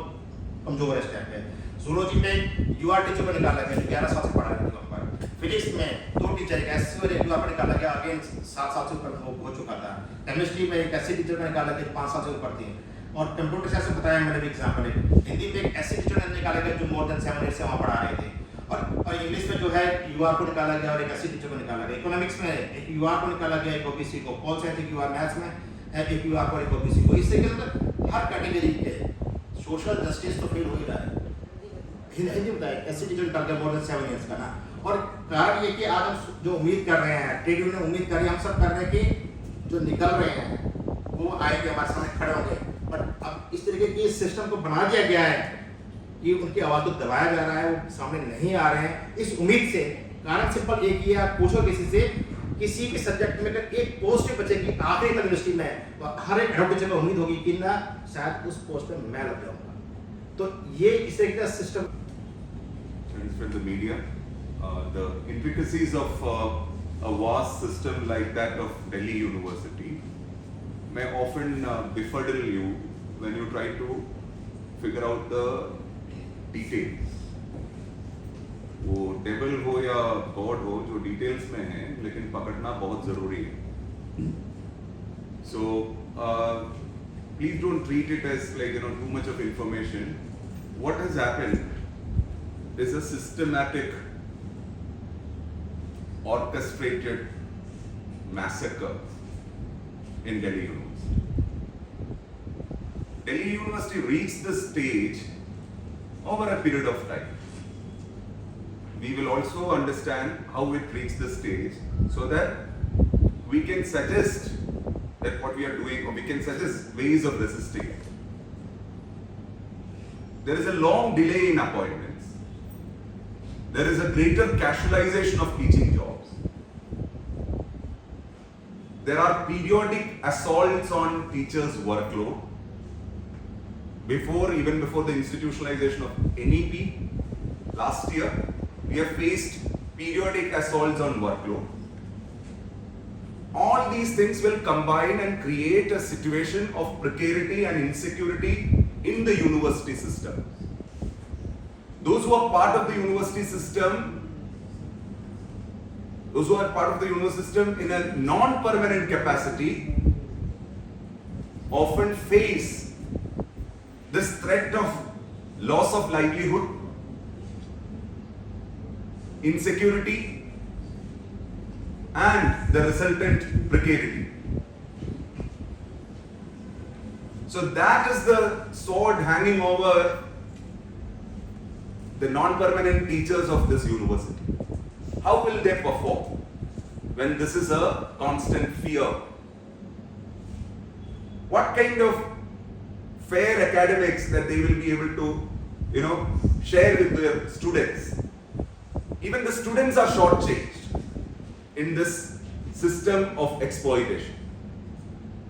कमजोर है इस टाइप पे। जूलॉजी में यूआर टीचर को निकाला गया, 11 साल से पढ़ा रहे थे वहाँ पर। फिजिक्स में 2 टीचर, एक एससी और एक यूआर को निकाला गया, अगेन 7 साल से ऊपर हो चुका था। केमिस्ट्री में एक एससी टीचर को निकाला गया, 5 साल से ऊपर थी। और कंप्यूटर साइंस से बताया मैंने भी एग्जाम्पल है, हिंदी में एक एससी टीचर ने निकाला गया जो मोर देन 7 से वहाँ पढ़ा रहे थे। और इंग्लिश में जो है यूआर को निकाला गया और एक एससी टीचर को निकाला गया। इकोनॉमिक्स में एक यूआर को निकाला गया, एक ओबीसी को। पॉल साइंस एक यूआर, मैथ्स में एक यूआर को, एक ओबीसी को। इससे क्या मतलब हर कैटेगरी के सोशल जस्टिस तो फेल हो ही रहा है। हिंदी बताया एससी टीचर निकाल गया मोर देन 7 इयर्स का ना। और कारण ये कि आज हम जो उम्मीद कर रहे हैं, ट्रेड यूनियन उम्मीद कर रही है, हम सब कर रहे हैं कि जो निकल रहे हैं वो आएंगे, हमारे सामने खड़े होंगे। बट अब इस तरीके की सिस्टम को बना दिया गया है कि उनकी आवाज़ को दबाया जा रहा है, वो सामने नहीं आ रहे हैं। इस उम्मीद से कारण सिंपल एक ही है, आप पूछो किसी से, किसी भी सब्जेक्ट में अगर एक पोस्ट बचेगी आखिरी यूनिवर्सिटी में, तो हर एक हेड टीचर को उम्मीद होगी कि ना शायद उस पोस्ट पे मैं लग जाऊंगा। तो ये इस तरीके का system.
From the media, the intricacies of a vast system like that of Delhi University may often befuddle you when you try to figure out the details. वो devil हो या God हो, जो details में है, लेकिन पकड़ना बहुत जरूरी है. So please don't treat it as like too much of information. What has happened is a systematic, orchestrated massacre in Delhi University. Delhi University reached this stage over a period of time. We will also understand how it reached this stage so that we can suggest that what we are doing, or we can suggest ways of resisting it. There is a long delay in appointments. There is a greater casualization of teaching jobs. There are periodic assaults on teachers' workload. Even before the institutionalization of NEP, last year, we have faced periodic assaults on workload. All these things will combine and create a situation of precarity and insecurity in the university system. Those who are part of the university system, in a non-permanent capacity often face this threat of loss of livelihood, insecurity, and the resultant precarity. So that is the sword hanging over the non-permanent teachers of this university. How will they perform when this is a constant fear? What kind of fair academics that they will be able to, share with their students? Even the students are shortchanged in this system of exploitation.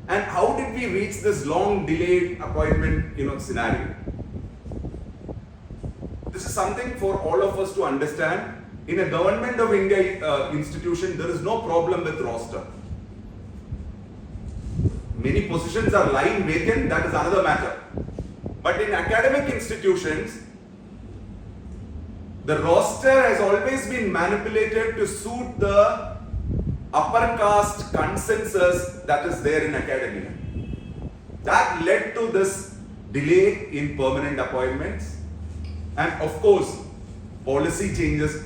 And how did we reach this long delayed appointment, scenario? This is something for all of us to understand. In a Government of India institution, there is no problem with roster. Many positions are lying vacant, that is another matter. But in academic institutions, the roster has always been manipulated to suit the upper caste consensus that is there in academia. That led to this delay in permanent appointments, and of course, policy changes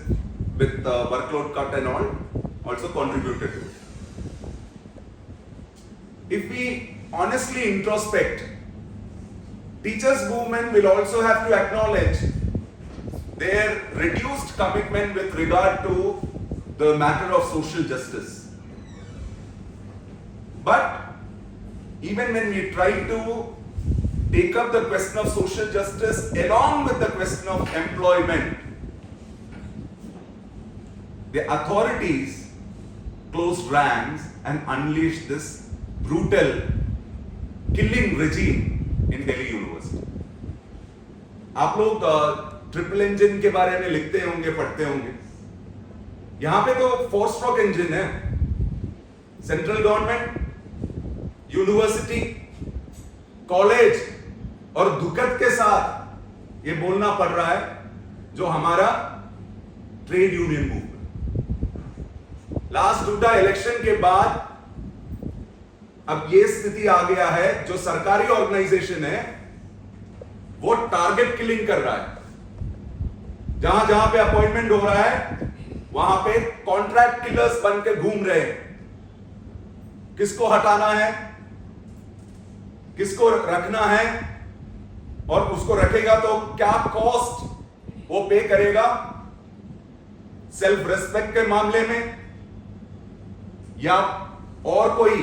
with workload cut and all also contributed to it. If we honestly introspect, teachers' movement will also have to acknowledge their reduced commitment with regard to the matter of social justice. But even when we try to take up the question of social justice along with the question of employment, the authorities closed ranks and unleashed this brutal killing regime in Delhi University. आप लोग triple engine के बारे में लिखते होंगे, पढ़ते होंगे. यहां पे तो 4 स्ट्रोक इंजन है. सेंट्रल गवर्नमेंट, यूनिवर्सिटी, कॉलेज और दुखद के साथ ये बोलना पड़ रहा है जो हमारा trade union movement. Last 2 election के बाद अब ये स्थिति आ गया है, जो सरकारी ऑर्गेनाइजेशन है वो टारगेट किलिंग कर रहा है. जहां जहां पे अपॉइंटमेंट हो रहा है वहां पे कॉन्ट्रैक्ट किलर्स बन के घूम रहे हैं. किसको हटाना है, किसको रखना है, और उसको रखेगा तो क्या कॉस्ट वो पे करेगा, सेल्फ रेस्पेक्ट के मामले में या और कोई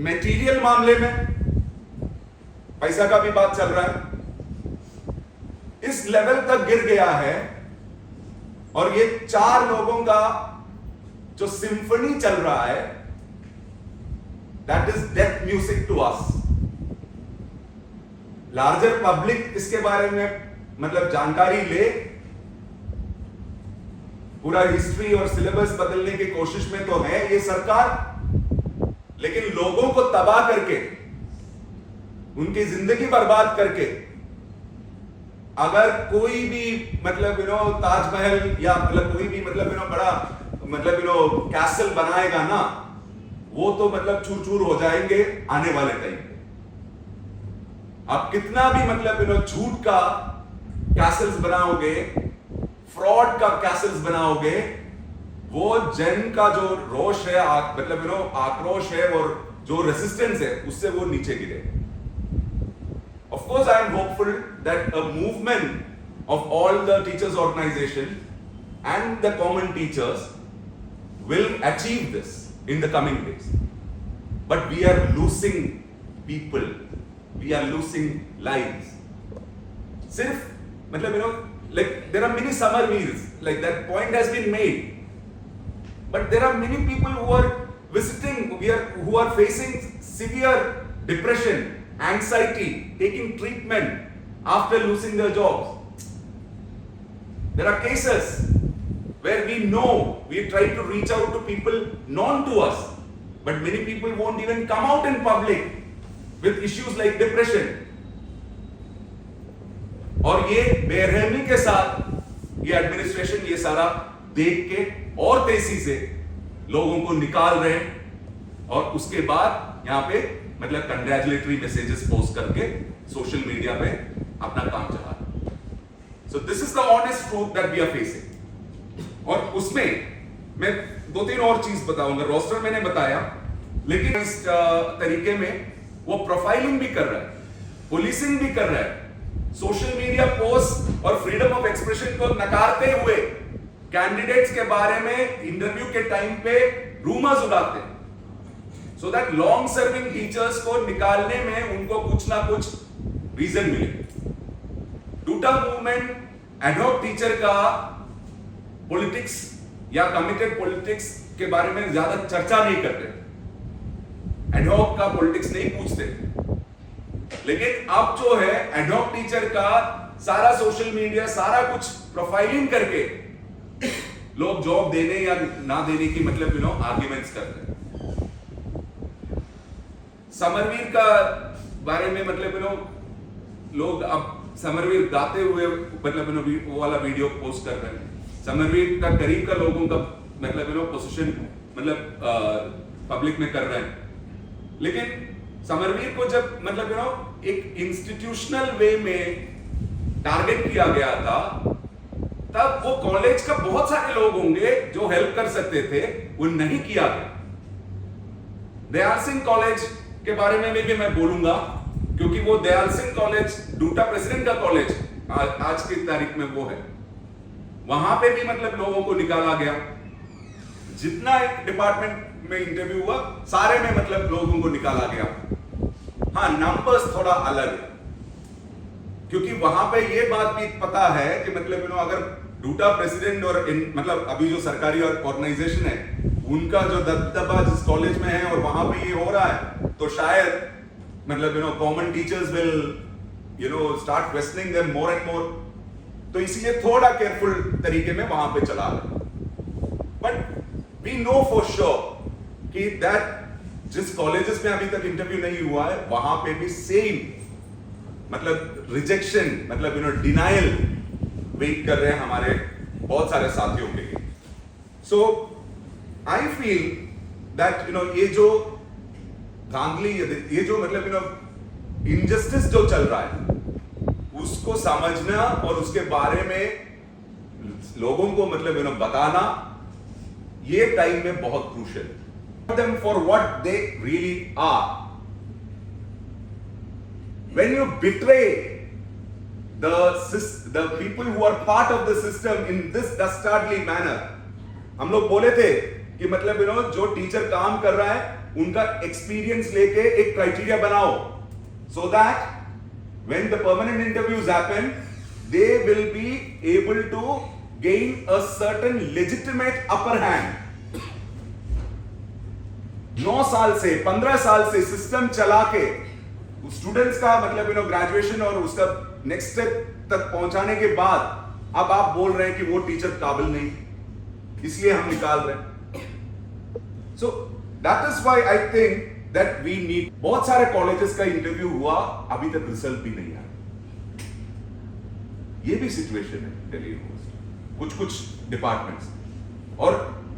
मटेरियल मामले में. पैसा का भी बात चल रहा है. इस लेवल तक गिर गया है और ये 4 लोगों का जो सिम्फनी चल रहा है, that is death music to us. Larger public इसके बारे में जानकारी ले, पूरा हिस्ट्री और सिलेबस बदलने की कोशिश में तो है ये सरकार, लेकिन लोगों को तबाह करके, उनकी जिंदगी बर्बाद करके, अगर कोई भी ताजमहल या कोई भी बड़ा कैसल बनाएगा ना, वो तो चूर चूर हो जाएंगे आने वाले टाइम पे. आप कितना भी झूठ का कैसल्स बनाओगे, फ्रॉड का कैसल्स बनाओगे, वो जन का जो रोष है, आक्रोश है और जो रेसिस्टेंस है, उससे वो नीचे गिरे. Of course, I am hopeful that a movement of all the teachers' organization and the common teachers will achieve this in the coming days. But we are losing people. We are losing lives. Sirf, there are many summer meals, that point has been made. But there are many people who are visiting, who are facing severe depression, anxiety, taking treatment after losing their jobs. There are cases where we know, we try to reach out to people known to us, but many people won't even come out in public with issues like depression. और ये बेरहमी के साथ ये administration ये सारा देख के और तेजी से लोगों को निकाल रहे हैं, और उसके बाद यहाँ पे कंग्रेचुलेटरी मैसेजेस पोस्ट करके सोशल मीडिया पे अपना काम चला रहे हैं. So this is the honest truth that we are facing. और उसमें मैं 2-3 और चीज बताऊंगा. रोस्टर मैंने बताया, लेकिन इस तरीके में वो प्रोफाइलिंग भी कर रहा है.
पुलिसिंग भी कर रहा है, सोशल मीडिया पोस्ट और फ्रीडम ऑफ एक्सप्रेशन को नकारते हुए कैंडिडेट्स के बारे में इंटरव्यू के टाइम पे रूमर्स उड़ाते हैं, so that long serving teachers को निकालने में उनको कुछ ना कुछ रीजन मिले। डूटा मूवमेंट एडहॉक टीचर का पॉलिटिक्स या कमिटेड पॉलिटिक्स के बारे में ज्यादा चर्चा नहीं करते, एडहॉक का पॉलिटिक्स नहीं पूछते, लेकिन अब जो है एडहॉक टीचर का सारा सोशल मीडिया सारा कुछ प्रोफाइलिंग करके लोग जॉब देने या ना देने की मतलब आर्ग्यूमेंट्स करते हैं। समरवीर का बारे में मतलब लोग अब समरवीर गाते हुए मतलब वो वाला वीडियो पोस्ट कर रहे हैं। समरवीर का करीब का लोगों का मतलब पोजीशन मतलब पब्लिक में कर रहे हैं, लेकिन समरवीर को जब मतलब एक इंस्टीट्यूशनल वे में टारगेट किया गया था, तब वो कॉलेज का बहुत सारे लोग होंगे जो हेल्प कर सकते थे, वो नहीं किया गया। दयाल सिंह कॉलेज के बारे में भी मैं बोलूंगा, क्योंकि वो Dayal Singh college due to president का कॉलेज आज की तारीख में वो है, वहां पे भी मतलब लोगों को निकाला गया। जितना एक डिपार्टमेंट में इंटरव्यू हुआ सारे में मतलब लोगों को निकाला गया। हाँ, नंबर्स थोड़ा अलग है, क्योंकि वहां पे ये बात भी पता है कि मतलब अगर डूटा प्रेसिडेंट और मतलब अभी जो सरकारी ऑर्गेनाइजेशन है उनका जो दबदबा जिस कॉलेज में है और वहां पे ये हो रहा है, तो शायद मतलब common teachers will start questioning them more and more, तो इसलिए थोड़ा केयरफुल तरीके में वहां पे चला रहे। But we know for sure कि दैट जिस कॉलेजेस में अभी तक इंटरव्यू नहीं हुआ है वहां पे भी सेम मतलब रिजेक्शन मतलब डिनायल वेट कर रहे हैं हमारे बहुत सारे साथियों के लिए। सो आई फील दैट ये जो धांधली, ये जो मतलब इनजस्टिस जो चल रहा है उसको समझना और उसके बारे में लोगों को मतलब बताना ये टाइम में बहुत क्रूशियल है। them for what they really are. When you betray the people who are part of the system in this dastardly manner, हम लोग बोले थे कि मतलब जो टीचर काम कर रहा है उनका एक्सपीरियंस लेके एक क्राइटेरिया बनाओ, so that when the permanent interviews happen they will be able to gain a certain legitimate upper hand. 9 साल से 15 साल से सिस्टम चला के स्टूडेंट्स का मतलब ग्रेजुएशन और उसका नेक्स्ट स्टेप तक पहुंचाने के बाद अब आप बोल रहे हैं कि वो टीचर काबिल नहीं, इसलिए हम निकाल रहे हैं। So that is why I think that we need. बहुत सारे कॉलेजेस का इंटरव्यू हुआ, अभी तक रिजल्ट भी नहीं आया। ये भी सिचुएशन है दिल्ली यूनिवर्सिटी, कुछ डिपार्टमेंट्स और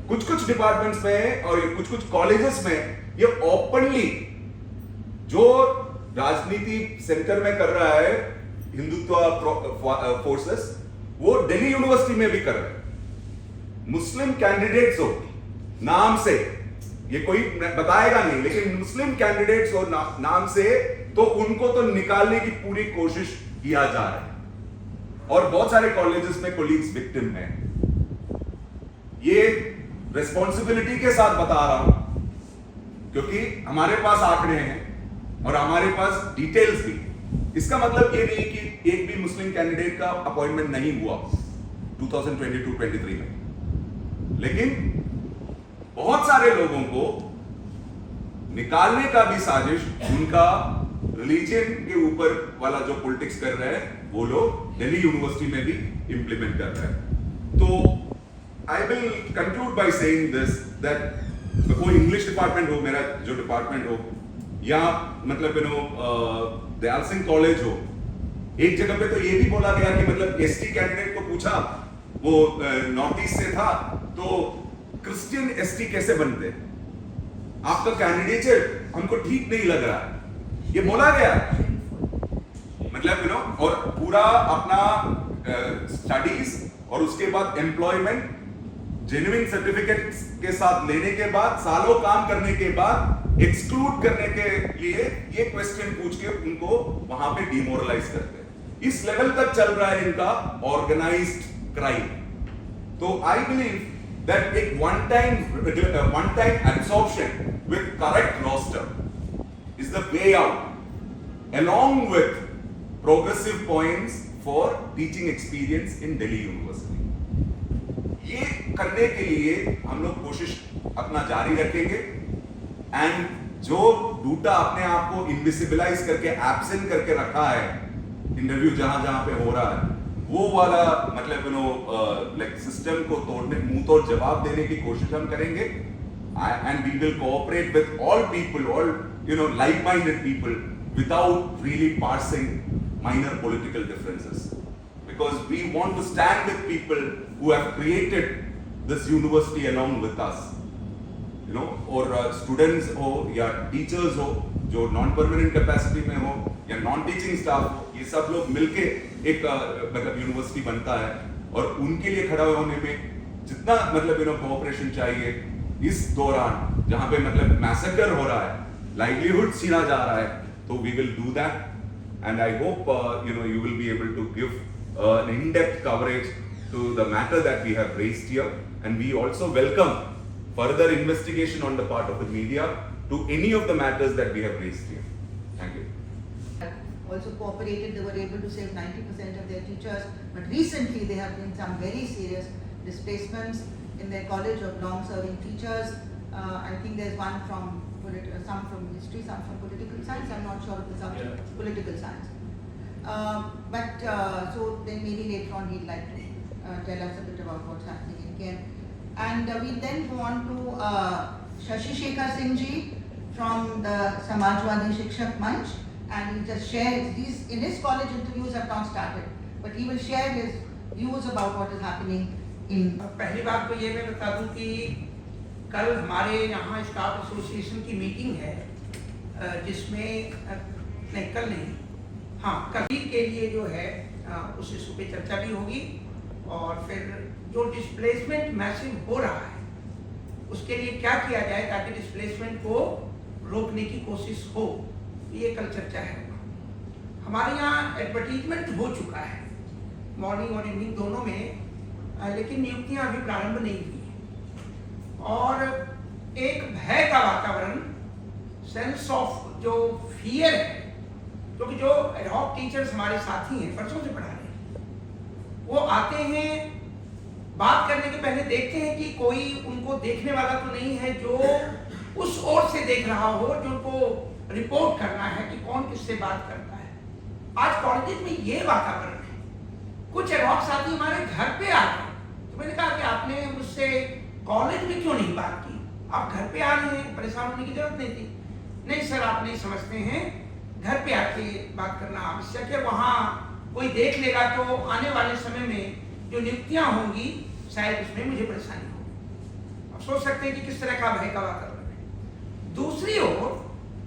कुछ डिपार्टमेंट्स में और कुछ कॉलेजेस में ये ओपनली जो राजनीति सेंटर में कर रहा है हिंदुत्व फोर्सेस, वो दिल्ली यूनिवर्सिटी में भी कर रहे हैं। मुस्लिम कैंडिडेट्स हो नाम से, ये कोई बताएगा नहीं, लेकिन मुस्लिम कैंडिडेट्स हो नाम से तो उनको तो निकालने की पूरी कोशिश किया जा रहा है। और बहुत सारे कॉलेजेस में कोलीग्स विक्टिम हैं। ये रिस्पॉन्सिबिलिटी के साथ बता रहा हूं क्योंकि हमारे पास आंकड़े हैं और हमारे पास डिटेल्स भी। इसका मतलब ये नहीं कि एक भी मुस्लिम कैंडिडेट का अपॉइंटमेंट नहीं हुआ 2022-23 में, लेकिन बहुत सारे लोगों को निकालने का भी साजिश उनका रिलीजन के ऊपर वाला जो पॉलिटिक्स कर रहे हैं वो लोग दिल्ली यूनिवर्सिटी में भी इंप्लीमेंट कर रहे हैं। तो I will conclude by saying this that कोई इंग्लिश डिपार्टमेंट हो, मेरा जो डिपार्टमेंट हो, या मतलब दयाल सिंह कॉलेज हो, एक जगह पे तो ये भी बोला गया कि मतलब एसटी कैंडिडेट को पूछा, वो नॉर्थ ईस्ट से था, तो क्रिश्चियन एसटी कैसे बनते, आपका कैंडिडेट हमको ठीक नहीं लग रहा है, ये बोला गया। मतलब और पूरा अपना स्टडीज और उसके बाद एम्प्लॉयमेंट जेन्युइन सर्टिफिकेट के साथ लेने के बाद, सालों काम करने के बाद एक्सक्लूड करने के लिए ये क्वेश्चन पूछ के उनको वहां पे डिमोरलाइज करते हैं। इस लेवल तक चल रहा है इनका ऑर्गेनाइज्ड क्राइम। तो आई बिलीव दैट एक one time absorption with correct roster is the way out, along with progressive points for teaching experience in Delhi University। ये करने के लिए हम लोग कोशिश अपना जारी रखेंगे, एंड जो डूटा अपने आप को इनविजिबलाइज करके एब्सेंट करके रखा है इंटरव्यू जहां जहां पे हो रहा है, वो वाला मतलब लाइक सिस्टम को तोड़ने, मुंह तोड़ जवाब देने की कोशिश हम करेंगे। And we will cooperate with all people, all like minded people, without really parsing minor political differences, because we want to stand with people who have created this university along with us, और students हो या teachers हो जो non permanent capacity में हो या non teaching staff हो, ये सब लोग मिलके एक मतलब यूनिवर्सिटी बनता है, और उनके लिए खड़ा होने में जितना मतलब कोऑपरेशन चाहिए इस दौरान जहां पे मतलब मैसेकर हो रहा है, लाइवलीहुड छीना जा रहा है, so we will do that, and I hope you will be able to give an in-depth coverage to the matter that we have raised here, and we also welcome further investigation on the part of the media to any of the matters that we have raised here. Thank you.
Also cooperated, they were able to save 90% of their teachers, but recently there have been some very serious displacements in their college of long-serving teachers. I think there's one from some from history, some from political science. I'm not sure of the subject, political science. So then maybe later on he'd like to tell us a bit about what's happening in Ken. And we then go on to Shashi Shekhar Singh ji from the Samajwadi Shikshak Manch, and he'll just share in his college interviews have not started, but he will share his views about what is happening in.
पहली बात तो ये मैं बता दूं कि कल हमारे यहाँ स्टाफ एसोसिएशन की मीटिंग है, जिसमें नहीं कल नहीं, हाँ कल के लिए जो है उस इशू पे चर्चा भी होगी, और फिर जो डिस्प्लेसमेंट मैसिव हो रहा है उसके लिए क्या किया जाए ताकि डिस्प्लेसमेंट को रोकने की कोशिश हो, ये कल चर्चा है। हमारे यहाँ एडवर्टीजमेंट हो चुका है मॉर्निंग और इवनिंग दोनों में, लेकिन नियुक्तियाँ अभी प्रारंभ नहीं हुई, और एक भय का वातावरण, सेंस ऑफ जो फियर है, क्योंकि जो एडहॉक टीचर्स हमारे साथी हैं बरसों से पढ़ा रहे हैं, वो आते हैं बात करने के पहले देखते हैं कि कोई उनको देखने वाला तो नहीं है जो उस ओर से देख रहा हो, जो उनको रिपोर्ट करना है कि कौन किससे बात करता है। आज कॉलेज में ये वातावरण है। कुछ एडहॉक साथी हमारे घर पे आ गए, तो मैंने कहा कि आपने मुझसे कॉलेज में क्यों नहीं बात की, आप घर पे आ रहे हैं, परेशान होने की जरूरत नहीं थी। नहीं सर, आप नहीं समझते हैं, घर पे आके बात करना आवश्यक है, वहाँ कोई देख लेगा तो आने वाले समय में जो नियुक्तियां होंगी शायद उसमें मुझे परेशानी होगी। आप सोच सकते हैं कि किस तरह का भय का वातावरण है। दूसरी ओर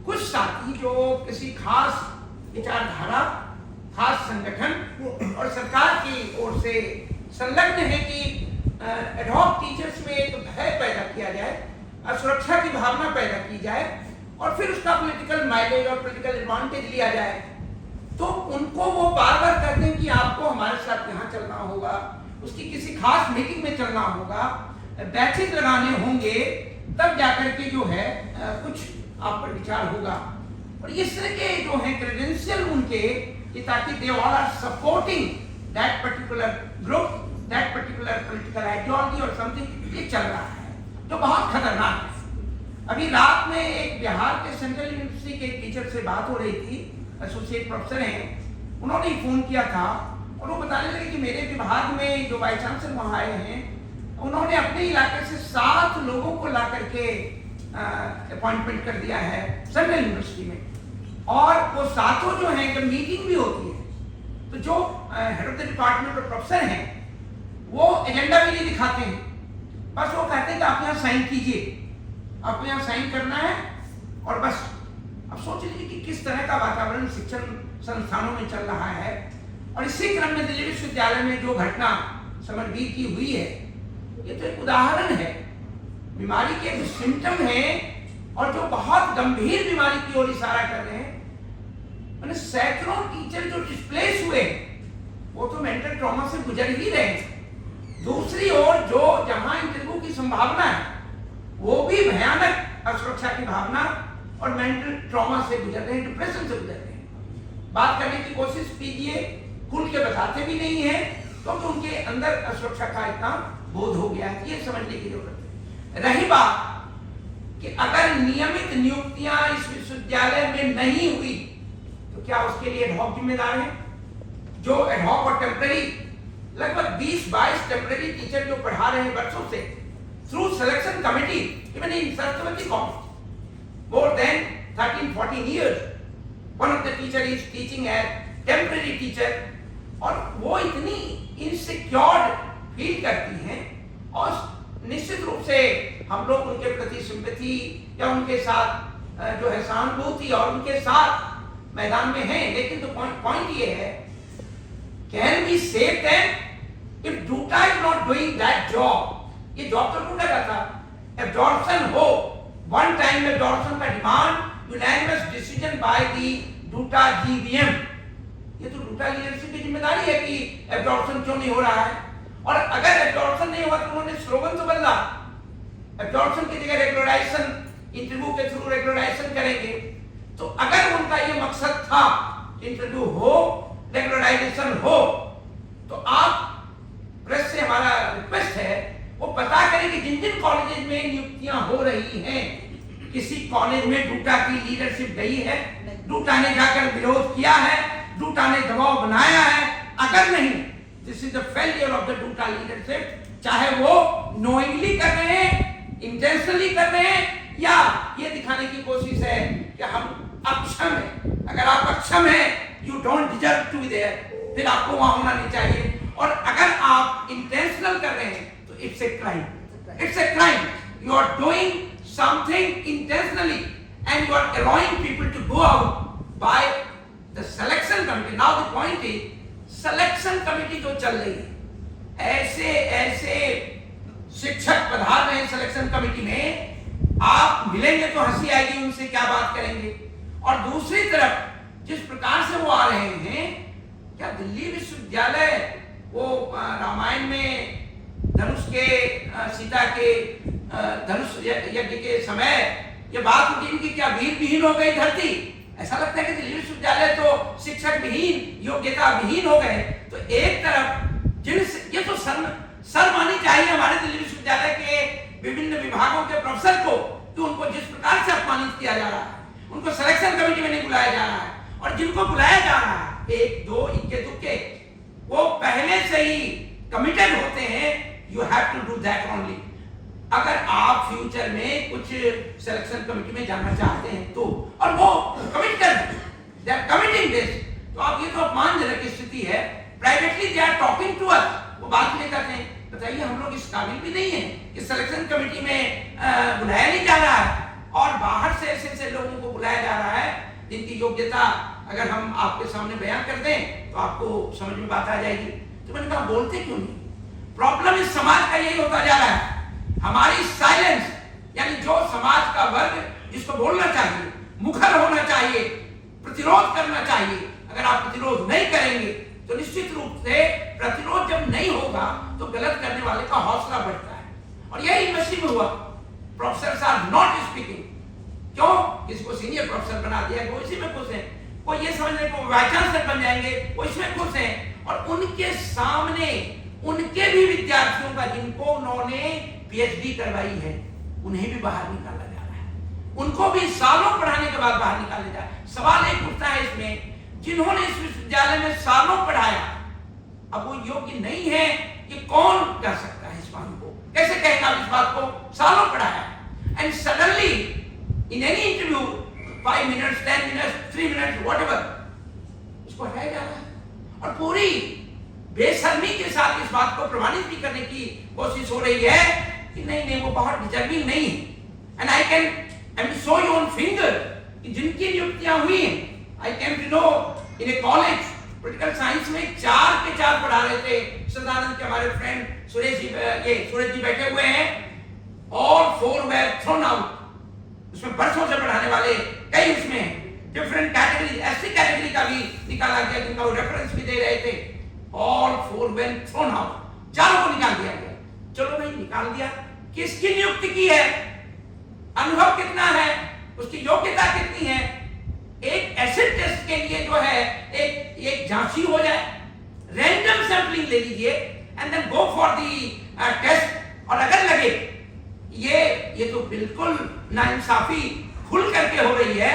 कुछ साथी जो किसी खास विचारधारा, खास संगठन और सरकार की ओर से संलग्न है कि एडहॉक टीचर्स में एक भय पैदा किया जाए, असुरक्षा की भावना पैदा की जाए, और फिर उसका पॉलिटिकल माइलेज और पॉलिटिकल एडवांटेज लिया जाए, तो उनको वो बार बार कहते हैं कि आपको हमारे साथ यहाँ चलना होगा, उसकी किसी खास मीटिंग में चलना होगा, बैचेज लगाने होंगे, तब जाकर के जो है कुछ आप पर विचार होगा। और इस तरह के जो है क्रेडेंशियल उनके, कि ताकि they all are supporting that particular group, that particular political ideology और समथिंग, ये चल रहा है जो बहुत खतरनाक है। अभी रात में एक बिहार के सेंट्रल यूनिवर्सिटी के टीचर से बात हो रही थी, एसोसिएट प्रोफेसर हैं, उन्होंने फोन किया था और वो बताने लगे कि मेरे विभाग में जो वाइस चांसलर वहाँ आए हैं, उन्होंने अपने इलाके से 7 लोगों को ला करके अपॉइंटमेंट कर दिया है सेंट्रल यूनिवर्सिटी में, और वो 7 जो हैं जब मीटिंग भी होती है तो जो हेड ऑफ द डिपार्टमेंट और प्रोफेसर हैं वो एजेंडा भी नहीं दिखाते हैं, बस वो कहते हैं कि आप यहाँ साइन कीजिए, आपको यहाँ साइन करना है और बस। अब सोच लीजिए कि किस तरह का वातावरण शिक्षण संस्थानों में चल रहा है। और इसी क्रम में दिल्ली विश्वविद्यालय में जो घटना समरवीर की हुई है, ये तो एक उदाहरण है। बीमारी के सिम्टम है और जो बहुत गंभीर बीमारी की ओर इशारा कर रहे हैं। मैंने सैकड़ों टीचर जो डिस्प्लेस हुए वो तो मेंटल ट्रॉमा से गुजर ही रहे हैं। दूसरी ओर जो जहां इंटरव्यू की संभावना है वो भी भयानक असुरक्षा की भावना और मेंटल ट्रॉमा से गुजर रहे हैं, डिप्रेशन से गुजर रहे हैं। बात करने की कोशिश कीजिए, खुल के बताते भी नहीं है क्योंकि तो उनके अंदर असुरक्षा का इतना बोध हो गया है, ये समझने की जरूरत है। रही बात कि अगर नियमित नियुक्तियां इस विश्वविद्यालय में नहीं हुई तो क्या उसके लिए एडहॉक जिम्मेदार है? जो एडहॉक और टेम्पररी लगभग 20-22 टेम्पररी टीचर जो पढ़ा रहे हैं वर्षों से through selection committee, even in Saraswati college more than 13-14 years one of the teacher is teaching as temporary teacher, और वो इतनी इनसिक्योर फील करती हैं और निश्चित रूप से हम लोग उनके प्रति सिंपैथी या उनके साथ जो है सहानुभूति और उनके साथ मैदान में हैं। लेकिन तो पॉइंट ये है, can we save them if DUTA is not doing that job? ये जॉब तो डूटा का था। एब्जॉर्प्शन हो, वन टाइम एब्जॉर्प्शन का demand unanimous decision by the DUTA GBM. ये तो डूटा लीडरशिप की जिम्मेदारी है कि एब्जॉर्प्शन क्यों नहीं हो रहा है। और अगर एब्जॉर्प्शन नहीं हुआ तो उन्होंने स्लोगन तो बदला, एब्जॉर्प्शन की जगह रेगुलराइजेशन, इंटरव्यू के थ्रू रेगुलराइजेशन करेंगे। तो अगर उनका ये मकसद था इंटरव्यू हो, रेगुलराइजेशन हो, तो आप प्रेस से हमारा रिक्वेस्ट है वो पता करें कि जिन जिन कॉलेजेस में नियुक्तियां हो रही हैं किसी कॉलेज में डूटा की लीडरशिप गई है, डूटा ने जाकर विरोध किया है, डूटा ने दबाव बनाया है। अगर नहीं, this is the failure of the due to leadership, चाहे वो नोइंगली कर रहे हैं, इंटेंशनली कर रहे हैं, या ये दिखाने की कोशिश है कि हम अक्षम हैं। अगर आप अक्षम हैं, you don't deserve to be there, फिर आपको वहां होना नहीं चाहिए। और अगर आप इंटेंशनल कर रहे हैं तो it's a crime, it's a crime. You are doing something intentionally and you are allowing people to go out by the selection committee. Now the point is selection committee जो चल रही है, ऐसे शिक्षक पधार रहे हैं सिलेक्शन कमेटी में, आप मिलेंगे तो हंसी आएगी, उनसे क्या बात करेंगे। और दूसरी तरफ जिस प्रकार से वो आ रहे हैं, क्या दिल्ली विश्वविद्यालय वो रामायण में धनुष के सीता के धनुष यज्ञ के समय ये बात उठी कि क्या वीर विहीन हो गई धरती? ऐसा लगता है कि दिल्ली विश्वविद्यालय तो शिक्षक विहीन, योग्यता विहीन हो गए। तो एक तरफ ये तो सर मानी चाहिए हमारे दिल्ली विश्वविद्यालय के विभिन्न विभागों के प्रोफेसर को कि उनको जिस प्रकार से अपमानित किया जा रहा है, उनको सिलेक्शन कमेटी में नहीं बुलाया जा रहा है, और जिनको बुलाया जा रहा है एक दो इक्के दुक्के, वो पहले से ही कमिटेड होते हैं। You have to do that only. अगर आप फ्यूचर में कुछ सिलेक्शन कमेटी में जाना चाहते हैं तो, और वो कमिट कर दे आर कमिटिंग दिस, तो आप ये तो अपमानजनक स्थिति है। Privately they are talking to us, वो बात नहीं करते हैं। बताइए, हम लोग इस काबिल भी नहीं है कि सिलेक्शन कमेटी में बुलाया नहीं जा रहा है, और बाहर से ऐसे लोगों को बुलाया जा रहा है जिनकी योग्यता अगर हम आपके सामने बयान कर दें तो आपको समझ में बात आ जाएगी। तो मैंने कहा बोलते क्यों नहीं? प्रॉब्लम इस समाज का यही होता जा रहा है, हमारी साइलेंस, यानी जो समाज का वर्ग जिसको बोलना चाहिए, मुखर होना चाहिए, प्रतिरोध करना चाहिए, अगर आप प्रतिरोध नहीं करेंगे तो निश्चित रूप से प्रतिरोध जब नहीं होगा तो गलत करने वाले का हौसला बढ़ता है। और यही यूनिवर्सिटी में हुआ, प्रोफेसर आर नॉट स्पीकिंग। क्यों? किसी को सीनियर प्रोफेसर बना दिया, वो इसी में खुश है, वो ये समझने को वाइस चांसलर बन जाएंगे, वो इसमें खुश है। और उनके सामने उनके भी विद्यार्थियों का जिनको उन्होंने पीएचडी करवाई है, उन्हें भी बाहर निकाला जा रहा है, उनको भी सालों पढ़ाने के बाद बाहर निकाला जा रहा है। सवाल एक उठता है इसमें, जिन्होंने इस विश्वविद्यालय में सालों पढ़ाया, अब वो योग्य नहीं है, ये कौन कह सकता है इस बात को? कैसे कहेगा इस बात को? सालों पढ़ाया and suddenly in any interview 5 minutes, 10 minutes, 3 minutes, whatever, इसको हटाया जा रहा है। और पूरी बेशर्मी के साथ इस बात को प्रमाणित भी करने की कोशिश हो रही है कि नहीं वो बहुत डिजर्विंग नहीं है। And I can show you on finger कि जिनकी नियुक्तियां हुई हैं, I came to know in a college political science में 4 के 4 पढ़ा रहे थे, सदानंद के हमारे फ्रेंड सूरज जी बैठे हुए हैं, ऑल 4 were thrown out उसमें बरसों से पढ़ाने वाले कई उसमें डिफरेंट कैटेगरी, ऐसी कैटेगरी का भी निकाला गया जिनका वो रेफरेंस भी दे रहे थे। ऑल 4 वेन थ्रोन आउट, चारों को निकाल दिया गया। चलो भाई निकाल दिया, किसकी नियुक्ति की है, अनुभव कितना है, उसकी योग्यता कितनी है। एक एसिड टेस्ट के लिए जो है एक जांची हो जाए, रैंडम सैंपलिंग ले लीजिए and then go for the test. और अगर लगे ये तो बिल्कुल नाइंसाफी खुल करके हो रही है,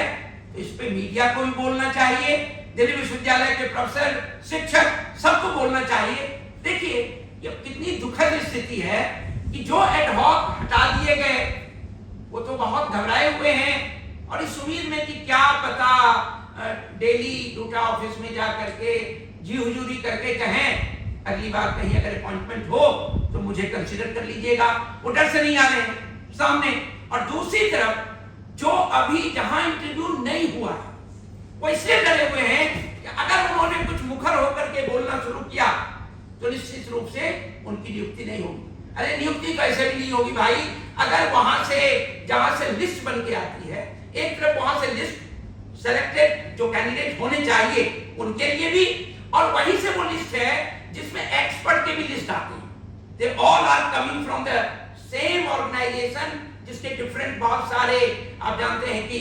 तो इस पे मीडिया को भी बोलना चाहिए, दिल्ली विश्वविद्यालय के प्रोफेसर, शिक्षक सबको बोलना चाहिए। देखिए ये कितनी दुखद स्थिति है कि जो एडहॉक हटा दिए गए वो तो बहुत घबराए हुए हैं और इस उम्मीद में कि क्या पता डेली डूटा ऑफिस में जा करके जी हुजूरी करके कहें अगली बार कहीं अगर अपॉइंटमेंट हो तो मुझे कंसीडर कर लीजिएगा। वो डर से नहीं आ रहे हैं सामने। और दूसरी तरफ जो अभी जहां इंटरव्यू नहीं हुआ है वो इसलिए डरे हुए हैं कि अगर उन्होंने कुछ मुखर होकर के बोलना शुरू किया तो निश्चित रूप से उनकी नियुक्ति नहीं होगी। अरे नियुक्ति कैसे भी नहीं होगी भाई, अगर वहां से जहां से लिस्ट बन के आती है, एक तरफ वहां से लिस्ट सेलेक्टेड जो कैंडिडेट होने चाहिए उनके लिए भी, और वहीं से वो लिस्ट है जिसमें एक्सपर्ट के भी लिस्ट आती है। They all are coming from the same organisation, जिसके डिफरेंट बहुत सारे, आप जानते हैं कि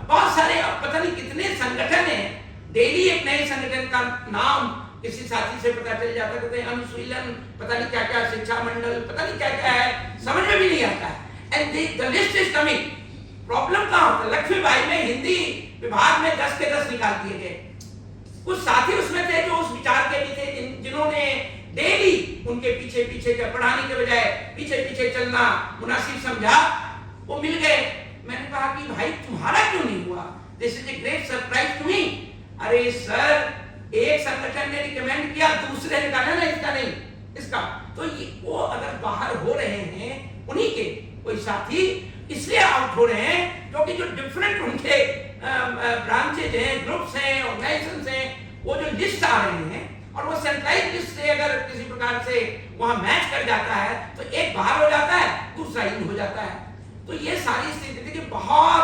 बहुत सारे, अब पता नहीं कितने संगठन हैं। डेली एक नए संगठन का नाम किसी साथी से पता चल जाता है, अनुशीलन पता नहीं क्या क्या, शिक्षा मंडल पता नहीं क्या क्या है, समझ में भी नहीं आता है। And the list is coming. Problem कहां होता है? लक्ष्मीबाई में हिंदी विभाग में 10 के 10 निकाल दिए गए। कुछ साथी उसमें थे जो उस विचार के भी थे जिन्होंने डेली उनके पीछे पीछे पढ़ाने के बजाय पीछे पीछे चलना मुनासिब समझा, वो मिल गए। मैंने कहा कि भाई तुम्हारा क्यों नहीं हुआ? This is a great surprise to me. अरे सर, एक संगठन ने रिकमेंड किया, दूसरे ने कहा ना इसका नहीं, इसका। तो ये वो अगर बाहर हो रहे हैं उन्हीं के कोई साथी इसलिए आउट हो रहे हैं क्योंकि जो डिफरेंट उनके ब्रांचेज हैं, ग्रुप्स हैं, ऑर्गेनाइजेशंस हैं, वो जो लिस्ट आ रहे हैं और वो सेंट्रलाइज लिस्ट से अगर किसी प्रकार से वहां मैच कर जाता है तो एक बाहर हो जाता है, दूसरा इन हो जाता है। तो ये सारी स्थिति देखिए बहुत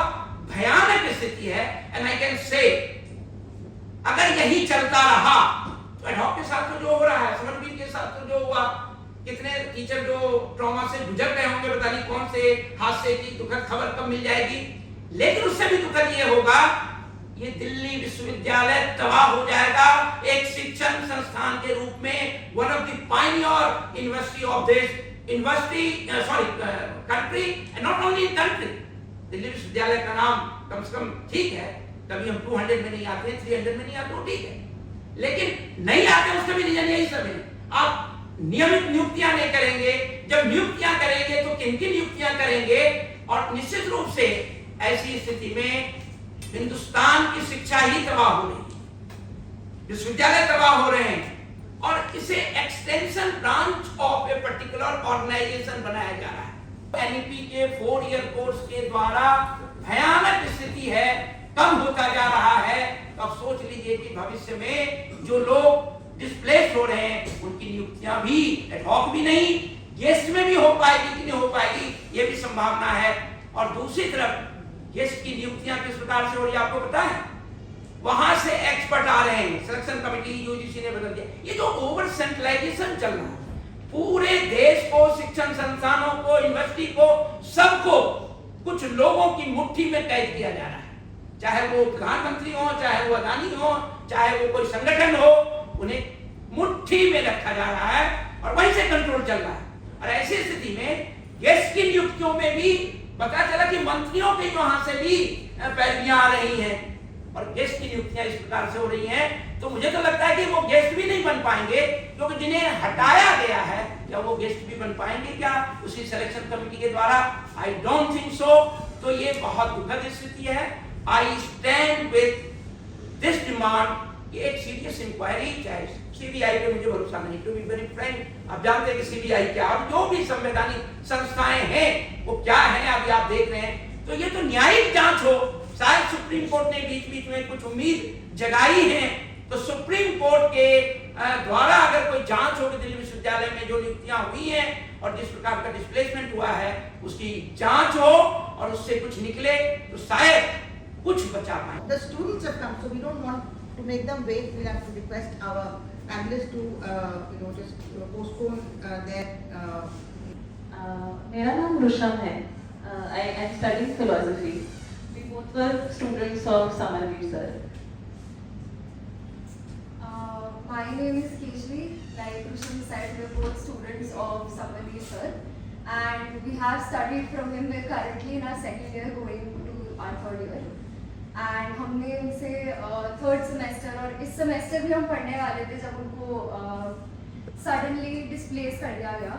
भयानक स्थिति है। एंड आई कैन से अगर यही चलता रहा तो एडहॉक के साथ तो जो हो रहा है, समरवीर के साथ तो जो हुआ, कितने टीचर जो ट्रॉमा से गुजर गए होंगे, पता नहीं कौन से हादसे की दुखद खबर कब मिल जाएगी। लेकिन उससे भी दुखद ये होगा, ये दिल्ली विश्वविद्यालय तबाह हो जाएगा एक शिक्षण संस्थान के रूप में, one of the Pioneer university of this country and not only country. Delhi विश्वविद्यालय का नाम कम से कम ठीक है, कभी हम 200 में नहीं आते, 300 में नहीं आते, वो ठीक है, लेकिन नहीं आते उसका भी रीजन यही सब है। आप नियमित नियुक्तियां नहीं करेंगे, जब नियुक्तियां करेंगे तो किन की नियुक्तियां करेंगे? और निश्चित रूप से ऐसी स्थिति में हिंदुस्तान की शिक्षा ही तबाह हो रही है, विश्वविद्यालय तबाह हो रहे हैं और इसे extension branch of a particular organisation बनाया जा रहा है। एनईपी के 4 ईयर कोर्स के द्वारा भयानक स्थिति है, कम होता जा रहा है। तो अब सोच लीजिए कि भविष्य में जो लोग डिस्प्लेस हो रहे हैं उनकी नियुक्तियां भी एडहॉक भी नहीं, गेस्ट में भी हो पाएगी कि नहीं हो पाएगी, ये भी संभावना है। और दूसरी तरफ गेस्ट की नियुक्तियां किस प्रकार से हो रही है आपको पता है? वहां से एक्सपर्ट आ रहे हैं, सिलेक्शन कमेटी यूजीसी ने बदल दिया। ये जो ओवर सेंट्रलाइजेशन चल रहा है, पूरे देश को, शिक्षण संस्थानों को, यूनिवर्सिटी को, सबको कुछ लोगों की मुट्ठी में कैद किया जा रहा है। चाहे वो प्रधानमंत्री हो, चाहे वो अदानी हो, चाहे वो कोई संगठन हो, उन्हें मुट्ठी में रखा जा रहा है और वहीं से कंट्रोल चल रहा है। और ऐसी स्थिति में गेस्ट की नियुक्तियों में भी पता चला कि मंत्रियों के वहां से भी पैरवियां आ रही हैं और गेस्ट की नियुक्तियां इस प्रकार से हो रही हैं। तो मुझे तो लगता है कि वो गेस्ट भी नहीं बन पाएंगे, क्योंकि जिन्हें हटाया गया है क्या वो गेस्ट भी बन पाएंगे क्या उसी सिलेक्शन कमेटी के द्वारा? I don't think so. तो ये बहुत दुखद स्थिति है। I stand with this demand कि एक सीरियस इंक्वायरी चाहे सीबीआई पे मुझे भरोसा नहीं, टू बी वेरी फ्रैंक। आप जानते हैं कि सीबीआई क्या, अब जो भी संवैधानिक संस्थाएं हैं वो क्या हैं, अभी आप देख रहे हैं। तो ये तो न्यायिक जांच हो, शायद सुप्रीम कोर्ट ने बीच बीच में कुछ उम्मीद जगाई है, तो सुप्रीम कोर्ट के द्वारा अगर कोई जांच होगी दिल्ली विश्वविद्यालय में जो नियुक्तियां हुई हैं और जिस प्रकार का डिस्प्लेसमेंट हुआ है उसकी जांच हो और उससे कुछ निकले तो शायद कुछ बचा पाए।
The students have come, so we don't want to make them wait. We'll have to request our analysts to, just postpone their.
मेरा नाम रुशम है. I am studying philosophy. We both were students of Samarveer sir.
My name is Keshri. Like Rusham said, we are both students of Samarveer sir, and we have studied from him. We are currently in our second year, going to our third year. And हमने उनसे third semester और इस semester भी हम पढ़ने वाले थे जब उनको सडनली डिस्प्लेस कर दिया गया.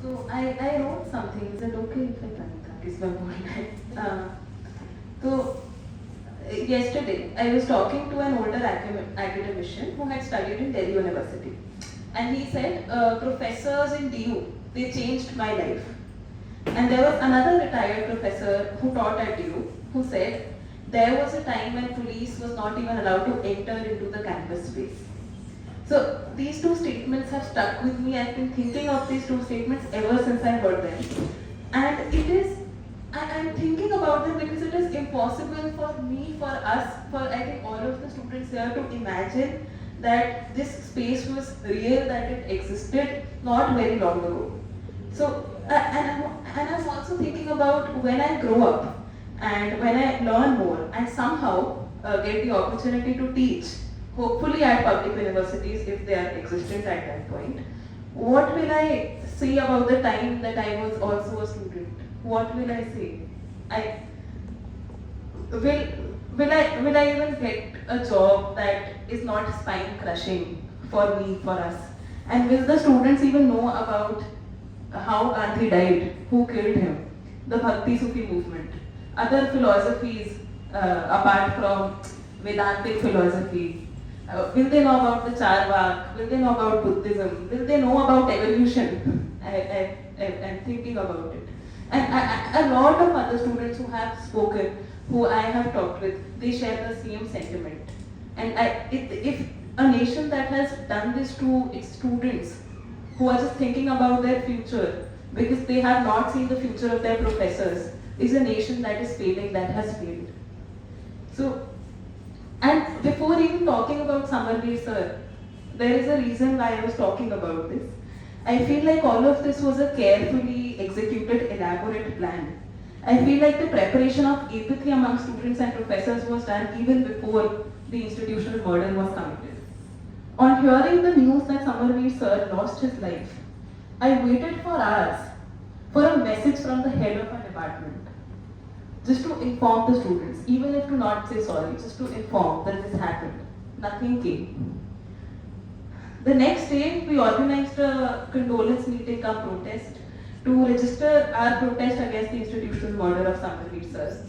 So I wrote something. Is it okay if I write that? Is my point? So yesterday I was talking to an older academician who had studied in Delhi University, and he said professors in DU, they changed my life. And there was another retired professor who taught at DU who said there was a time when police was not even allowed to enter into the campus space. So these two statements have stuck with me. I've been thinking of these two statements ever since I heard them. And it is, I'm thinking about them because it is impossible for me, for us, for I think all of the students here to imagine that this space was real, that it existed not very long ago. So, and I'm also thinking about when I grow up and when I learn more and somehow get the opportunity to teach, hopefully at public universities if they are existent at that point, what will I say about the time that I was also a student? What will I say? Will I even get a job that is not spine crushing for me, for us? And will the students even know about how Gandhi died, who killed him, the Bhakti Sufi movement, other philosophies apart from Vedantic philosophy? Will they know about the Charvak? Will they know about Buddhism? Will they know about evolution? I'm thinking about it. And a lot of other students who have spoken, who I have talked with, they share the same sentiment. And if a nation that has done this to its students, who are just thinking about their future because they have not seen the future of their professors, is a nation that is failing, that has failed. So, and before even talking about Samarveer sir, there is a reason why I was talking about this. I feel like all of this was a carefully executed, elaborate plan. I feel like the preparation of apathy among students and professors was done even before the institutional murder was committed. On hearing the news that Samarveer sir lost his life, I waited for hours for a message from the head of our department, just to inform the students, even if to not say sorry, just to inform that this happened. Nothing came. The next day, we organized a condolence meeting or protest to register our protest against the institutional murder of Samarveer sir,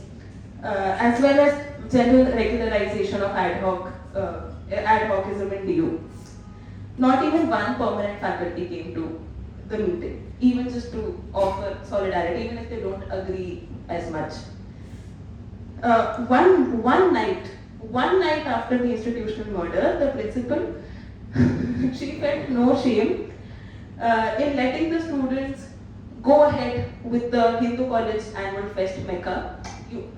as well as general regularization of ad hocism in DU. Not even one permanent faculty came to the meeting, even just to offer solidarity, even if they don't agree as much. One night after the institutional murder, the principal, she felt no shame in letting the students go ahead with the Hindu College Annual Fest Mecca.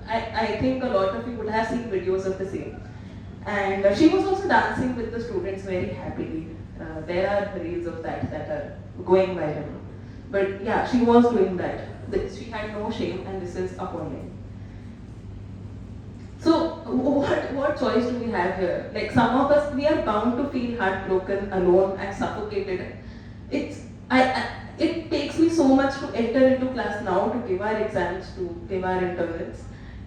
I think a lot of you would have seen videos of the same. And she was also dancing with the students very happily. There are reels of that are going viral. But yeah, she was doing that. She had no shame, and this is appalling. So what choice do we have here? Like, some of us, we are bound to feel heartbroken, alone and suffocated. It takes me so much to enter into class now, to give our exams, to give our internals.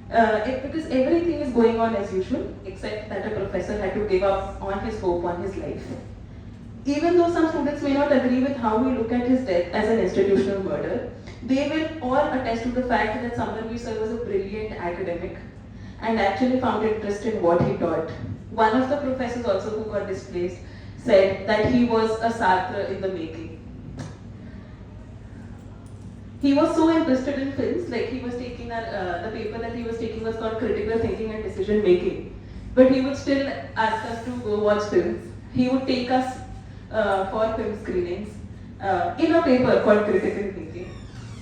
Because everything is going on as usual, except that a professor had to give up on his hope, on his life. Even though some students may not agree with how we look at his death as an institutional murder, they will all attest to the fact that Samarveer sir was a brilliant academic and actually found interest in what he taught. One of the professors also who got displaced said that he was a Sartre in the making. He was so interested in films, like he was taking the paper that he was taking was called Critical Thinking and Decision Making. But he would still ask us to go watch films. He would take us for film screenings. in a paper called Critical Thinking.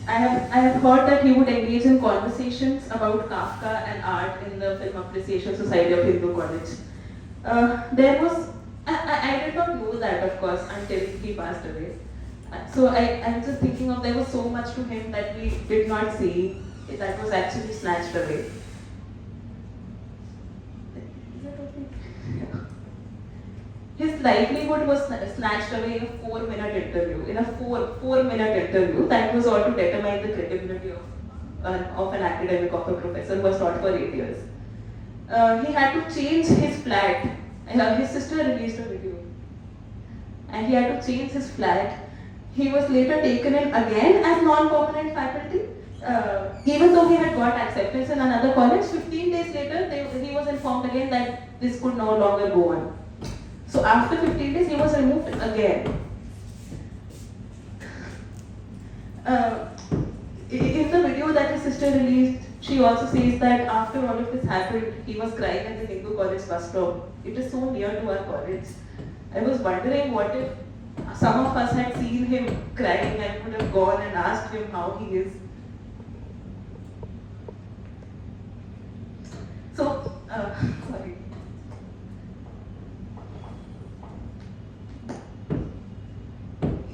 I have heard that he would engage in conversations about Kafka and art in the Film Appreciation Society of Hindu College. There was, I did not know that, of course, until he passed away. So I'm just thinking of, there was so much to him that we did not see, that was actually snatched away. Is that okay? His livelihood was snatched away in a 4-minute interview. In a four-minute interview, that was all to determine the credibility of an academic, of a professor who was taught for 8 years. He had to change his flat. His sister released a video, and he had to change his flat. He was later taken in again as non-permanent faculty, even though he had got acceptance in another college. 15 days later, he was informed again that this could no longer go on. So after 15 days, he was removed again. In the video that his sister released, she also says that after all of this happened, he was crying at the Hindu College bus stop. It is so near to our college. I was wondering what if some of us had seen him crying and would have gone and asked him how he is. So, sorry.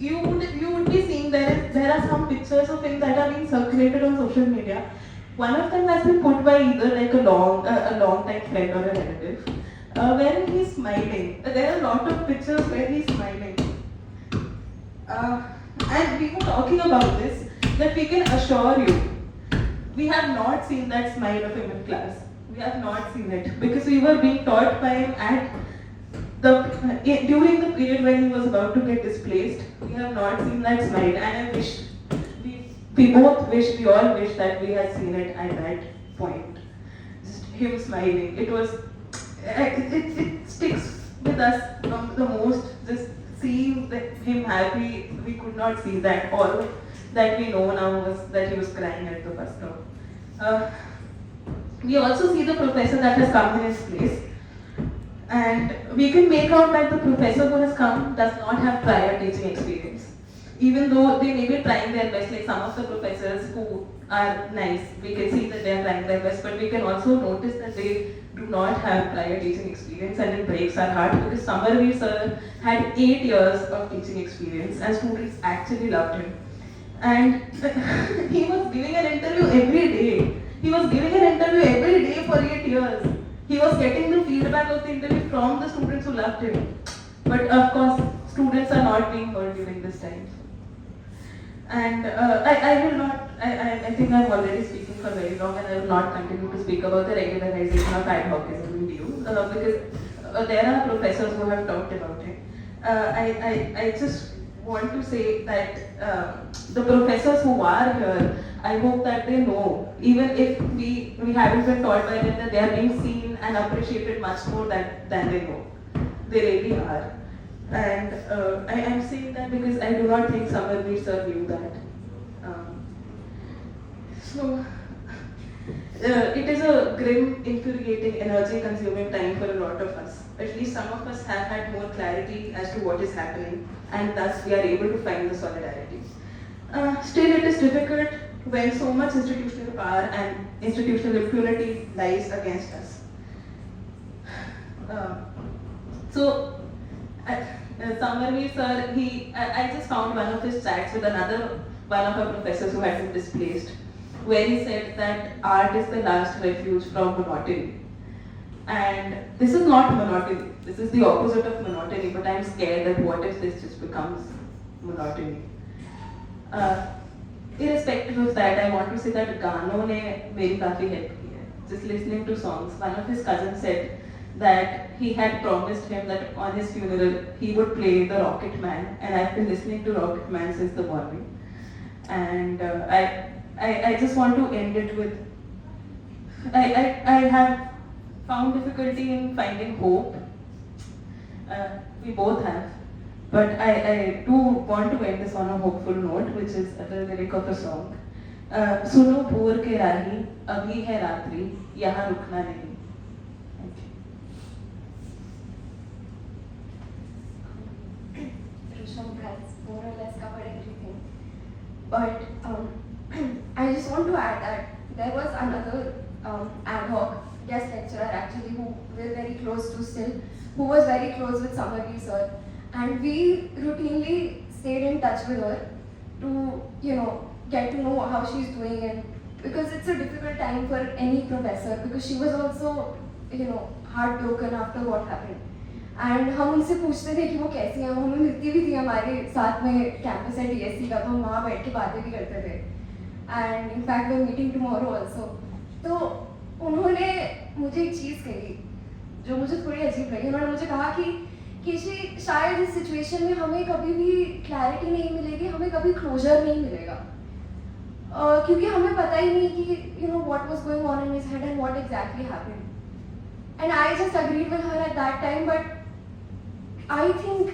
You would be seeing there are some pictures of him that are being circulated on social media. One of them has been put by either like a long time friend or a relative, wherein he's smiling. There are a lot of pictures where he's smiling. And we were talking about this, that we can assure you, we have not seen that smile of him in class. We have not seen it because we were being taught by him during the period when he was about to get displaced. We have not seen that smile, and I wish, we all wish that we had seen it at that point. Just him smiling. It sticks with us the most, just seeing him happy. We could not see that. All that we know now was that he was crying at the bus stop. We also see the professor that has come in his place. And we can make out that the professor who has come does not have prior teaching experience. Even though they may be trying their best, like some of the professors who are nice, we can see that they are trying their best, but we can also notice that they do not have prior teaching experience, and it breaks our heart because Samarveer sir had 8 years of teaching experience and students actually loved him. And he was giving an interview every day. He was giving an interview every day for 8 years. He was getting the feedback of the interview from the students who loved him. But of course, students are not being heard during this time. And I will not, I think I'm already speaking for very long, and I will not continue to speak about the regularization of ad hocism in DU because there are professors who have talked about it. I just want to say that the professors who are here, I hope that they know, even if we haven't been taught by them, that they are being seen and appreciated much more than they know. They really are. And I am saying that because I do not think Samarveer sir knew that. It is a grim, infuriating, energy-consuming time for a lot of us. At least some of us have had more clarity as to what is happening, and thus we are able to find the solidarity. Still, it is difficult when so much institutional power and institutional impunity lies against us. Samarveer sir, I just found one of his chats with one of our professors who had been displaced, where he said that art is the last refuge from monotony. And this is not monotony, this is the opposite of monotony, but I'm scared that what if this just becomes monotony. Irrespective of that, I want to say that गानों ने मेरी काफी help की है. Just listening to songs. One of his cousins said that he had promised him that on his funeral he would play the Rocket Man, and I've been listening to Rocket Man since the morning. And I just want to end it with, I have found difficulty in finding hope. We both have. But I do want to end this on a hopeful note, which is the lyric of a song. सुनो भोर के राही, अभी है रात्रि, यहाँ रुकना नहीं. Thank you.
Rishabh has more or less covered But I just want to add that there was another ad hoc guest lecturer actually who we're very close to still, who was very close with Samarveer sir, and we routinely stayed in touch with her to, you know, get to know how she's doing, and because it's a difficult time for any professor because she was also, you know, heartbroken after what happened. And हम उनसे पूछते थे कि वो कैसी हैं, वो हमें मिलती भी थी हमारे साथ में कैंपस है DSC का, तो हम वहाँ बैठ के बातें भी करते थे. And in fact we meeting tomorrow also. तो उन्होंने मुझे एक चीज़ कही जो मुझे थोड़ी अजीब लगी. उन्होंने मुझे कहा कि शायद इस सिचुएशन में हमें कभी भी क्लैरिटी नहीं मिलेगी, हमें कभी क्लोजर नहीं मिलेगा, क्योंकि हमें पता ही नहीं कि you know what was going on in his head and what exactly happened. And I just agreed with her at that time. But I think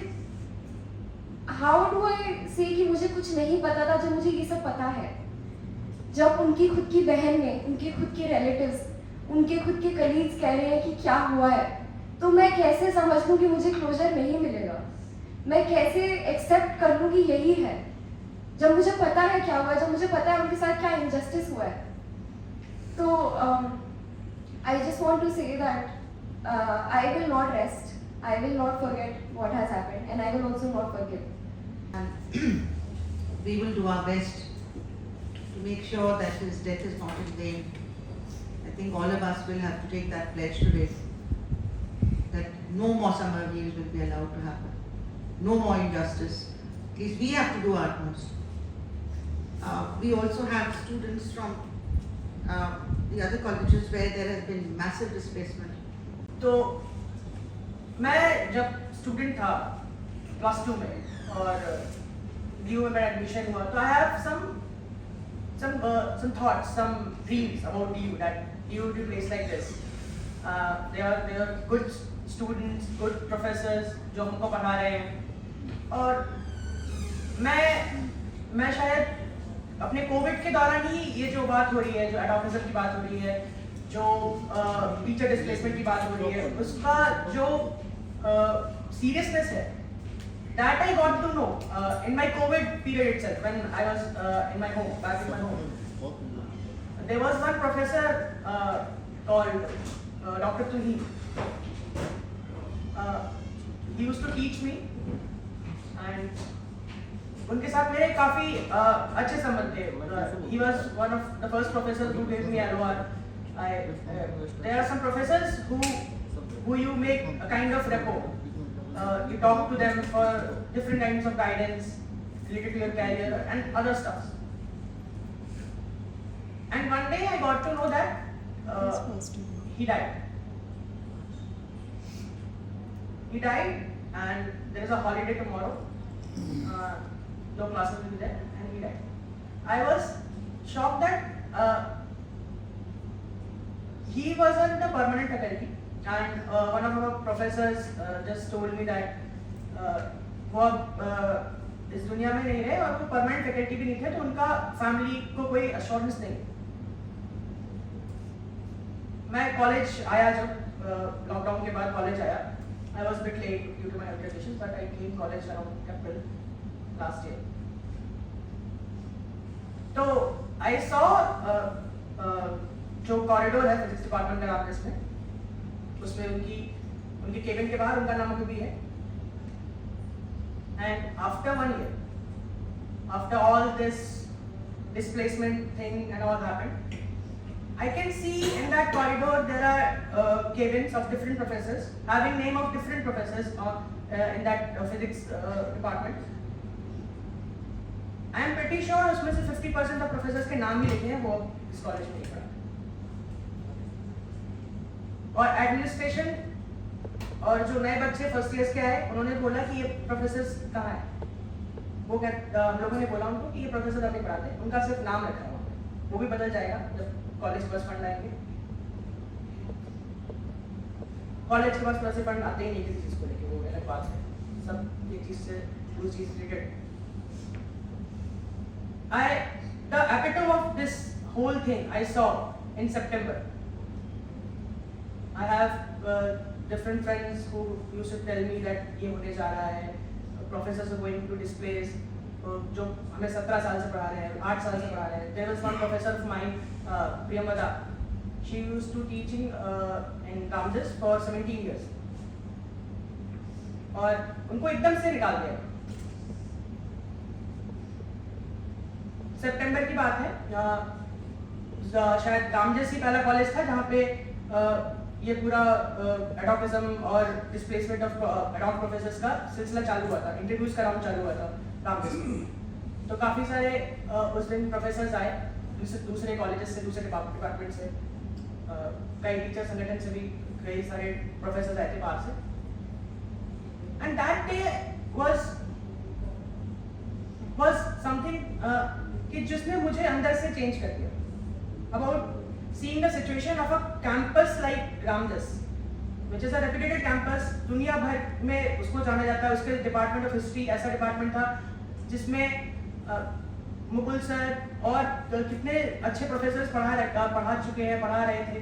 how do I से कि मुझे कुछ नहीं पता था जब मुझे ये सब पता है. जब उनकी खुद की बहन ने, उनके खुद के रिलेटिव्स, उनके खुद के कलीग्स कह रहे हैं कि क्या हुआ है, तो मैं कैसे समझ लूँ कि मुझे क्लोजर नहीं मिलेगा? मैं कैसे एक्सेप्ट कर लूँ कि यही है जब मुझे पता है क्या हुआ है, जब मुझे पता है उनके साथ क्या इनजस्टिस हुआ है? तो I just want to say that I will not rest. I will not forget what has happened, and I will also not forgive.
And we will do our best to make sure that his death is not in vain. I think all of us will have to take that pledge today, that no more Samarveers will be allowed to happen. No more injustice. At least we have to do our utmost. We also have students from the other colleges where there has been massive displacement.
तो मैं जब student था class 2 में और DU में मेरा admission हुआ, तो I have some thoughts, some dreams about DU, that DU would be a place like this. They are good students, good professors जो हमको पढ़ा रहे हैं. और मैं शायद अपने कोविड के दौरान ही ये जो बात हो रही है, जो एडॉप्टिज्म की बात हो रही है, जो टीचर डिस्प्लेसमेंट की बात हो रही है, उसका जो seriousness है, that I got to know in my COVID period itself, when I was in my home, back in my home. There was one professor called Dr. Tuhi. He used to teach me, and उनके साथ मेरे काफ़ी अच्छे संबंध थे. He was one of the first professors who gave me LOR. There are some professors who you make a kind of rapport. You talk to them for different kinds of guidance related to your career and other stuff. And one day I got to know that he died. He died, and there is a holiday tomorrow. No classes will be there, and he died. I was shocked that he wasn't a permanent faculty. And one of our professors just told me that वो अब इस दुनिया में नहीं रहे और वो permanent faculty भी नहीं थे, तो उनका फैमिली को कोई अश्योरेंस नहीं. मैं कॉलेज आया, जब लॉकडाउन के बाद कॉलेज आया, I was bit late due to my health conditions, but I came college around April last year. तो आई सॉ जो कॉरिडोर है फिजिक्स डिपार्टमेंट का कैंपस में, उसमें उनकी केबिन के बाहर उनका नाम भी है. And after 1 year, after all this displacement thing and all happened, I can see in that corridor there are cabins of different professors having name of different professors in that physics department. I am pretty sure उसमें से 50% of professors के नाम भी लिखे हैं, वो इस college में नहीं पढ़ा. और एडमिनिस्ट्रेशन और जो नए बच्चे फर्स्ट ईयर्स के आए, उन्होंने बोला कि ये प्रोफेसर्स कहाँ हैं. वो हम लोगों ने बोला उनको कि ये प्रोफेसर अभी पढ़ाते हैं, उनका सिर्फ नाम रखा हुआ है, वो भी बदल जाएगा जब कॉलेज बस फंड आएंगे. कॉलेज के पास वैसे फंड आते ही नहीं किसी चीज़ को लेके, वो अलग बात है, सब एक चीज़ से दूसरी चीज़ related. The epitome of this whole thing I saw in September. I have different friends who used to tell me that ये होने जा रहा है, professors are going to displace,
जो हमें 17 साल से पढ़ा रहे हैं, 8 साल से पढ़ा रहे हैं. There was one professor of mine, Priyamada. She used to teaching in Ramdas for 17 years. और उनको एकदम से निकाल दिया. सितंबर की बात है, शायद रामजस ही पहला कॉलेज था जहाँ पे ये पूरा एडॉप्टिज्म और डिस्प्लेसमेंट ऑफ एडॉप्ट प्रोफेसर्स का सिलसिला चालू हुआ था, इंट्रोड्यूस का राउंड चालू हुआ था रामजस में. तो काफ़ी सारे उस दिन प्रोफेसर्स आए दूसरे कॉलेजेस से, दूसरे डिपार्टमेंट से, कई टीचर संगठन से भी कई सारे प्रोफेसर्स आए थे बाहर से. And that day was something कि जिसने मुझे अंदर से चेंज कर दिया. About seeing the situation of a campus like Ramdas, which is a reputed campus, दुनिया भर में उसको जाना जाता है. उसके डिपार्टमेंट ऑफ हिस्ट्री ऐसा डिपार्टमेंट था जिसमें मुकुल सर और कितने अच्छे प्रोफेसर्स पढ़ा चुके हैं, पढ़ा रहे थे.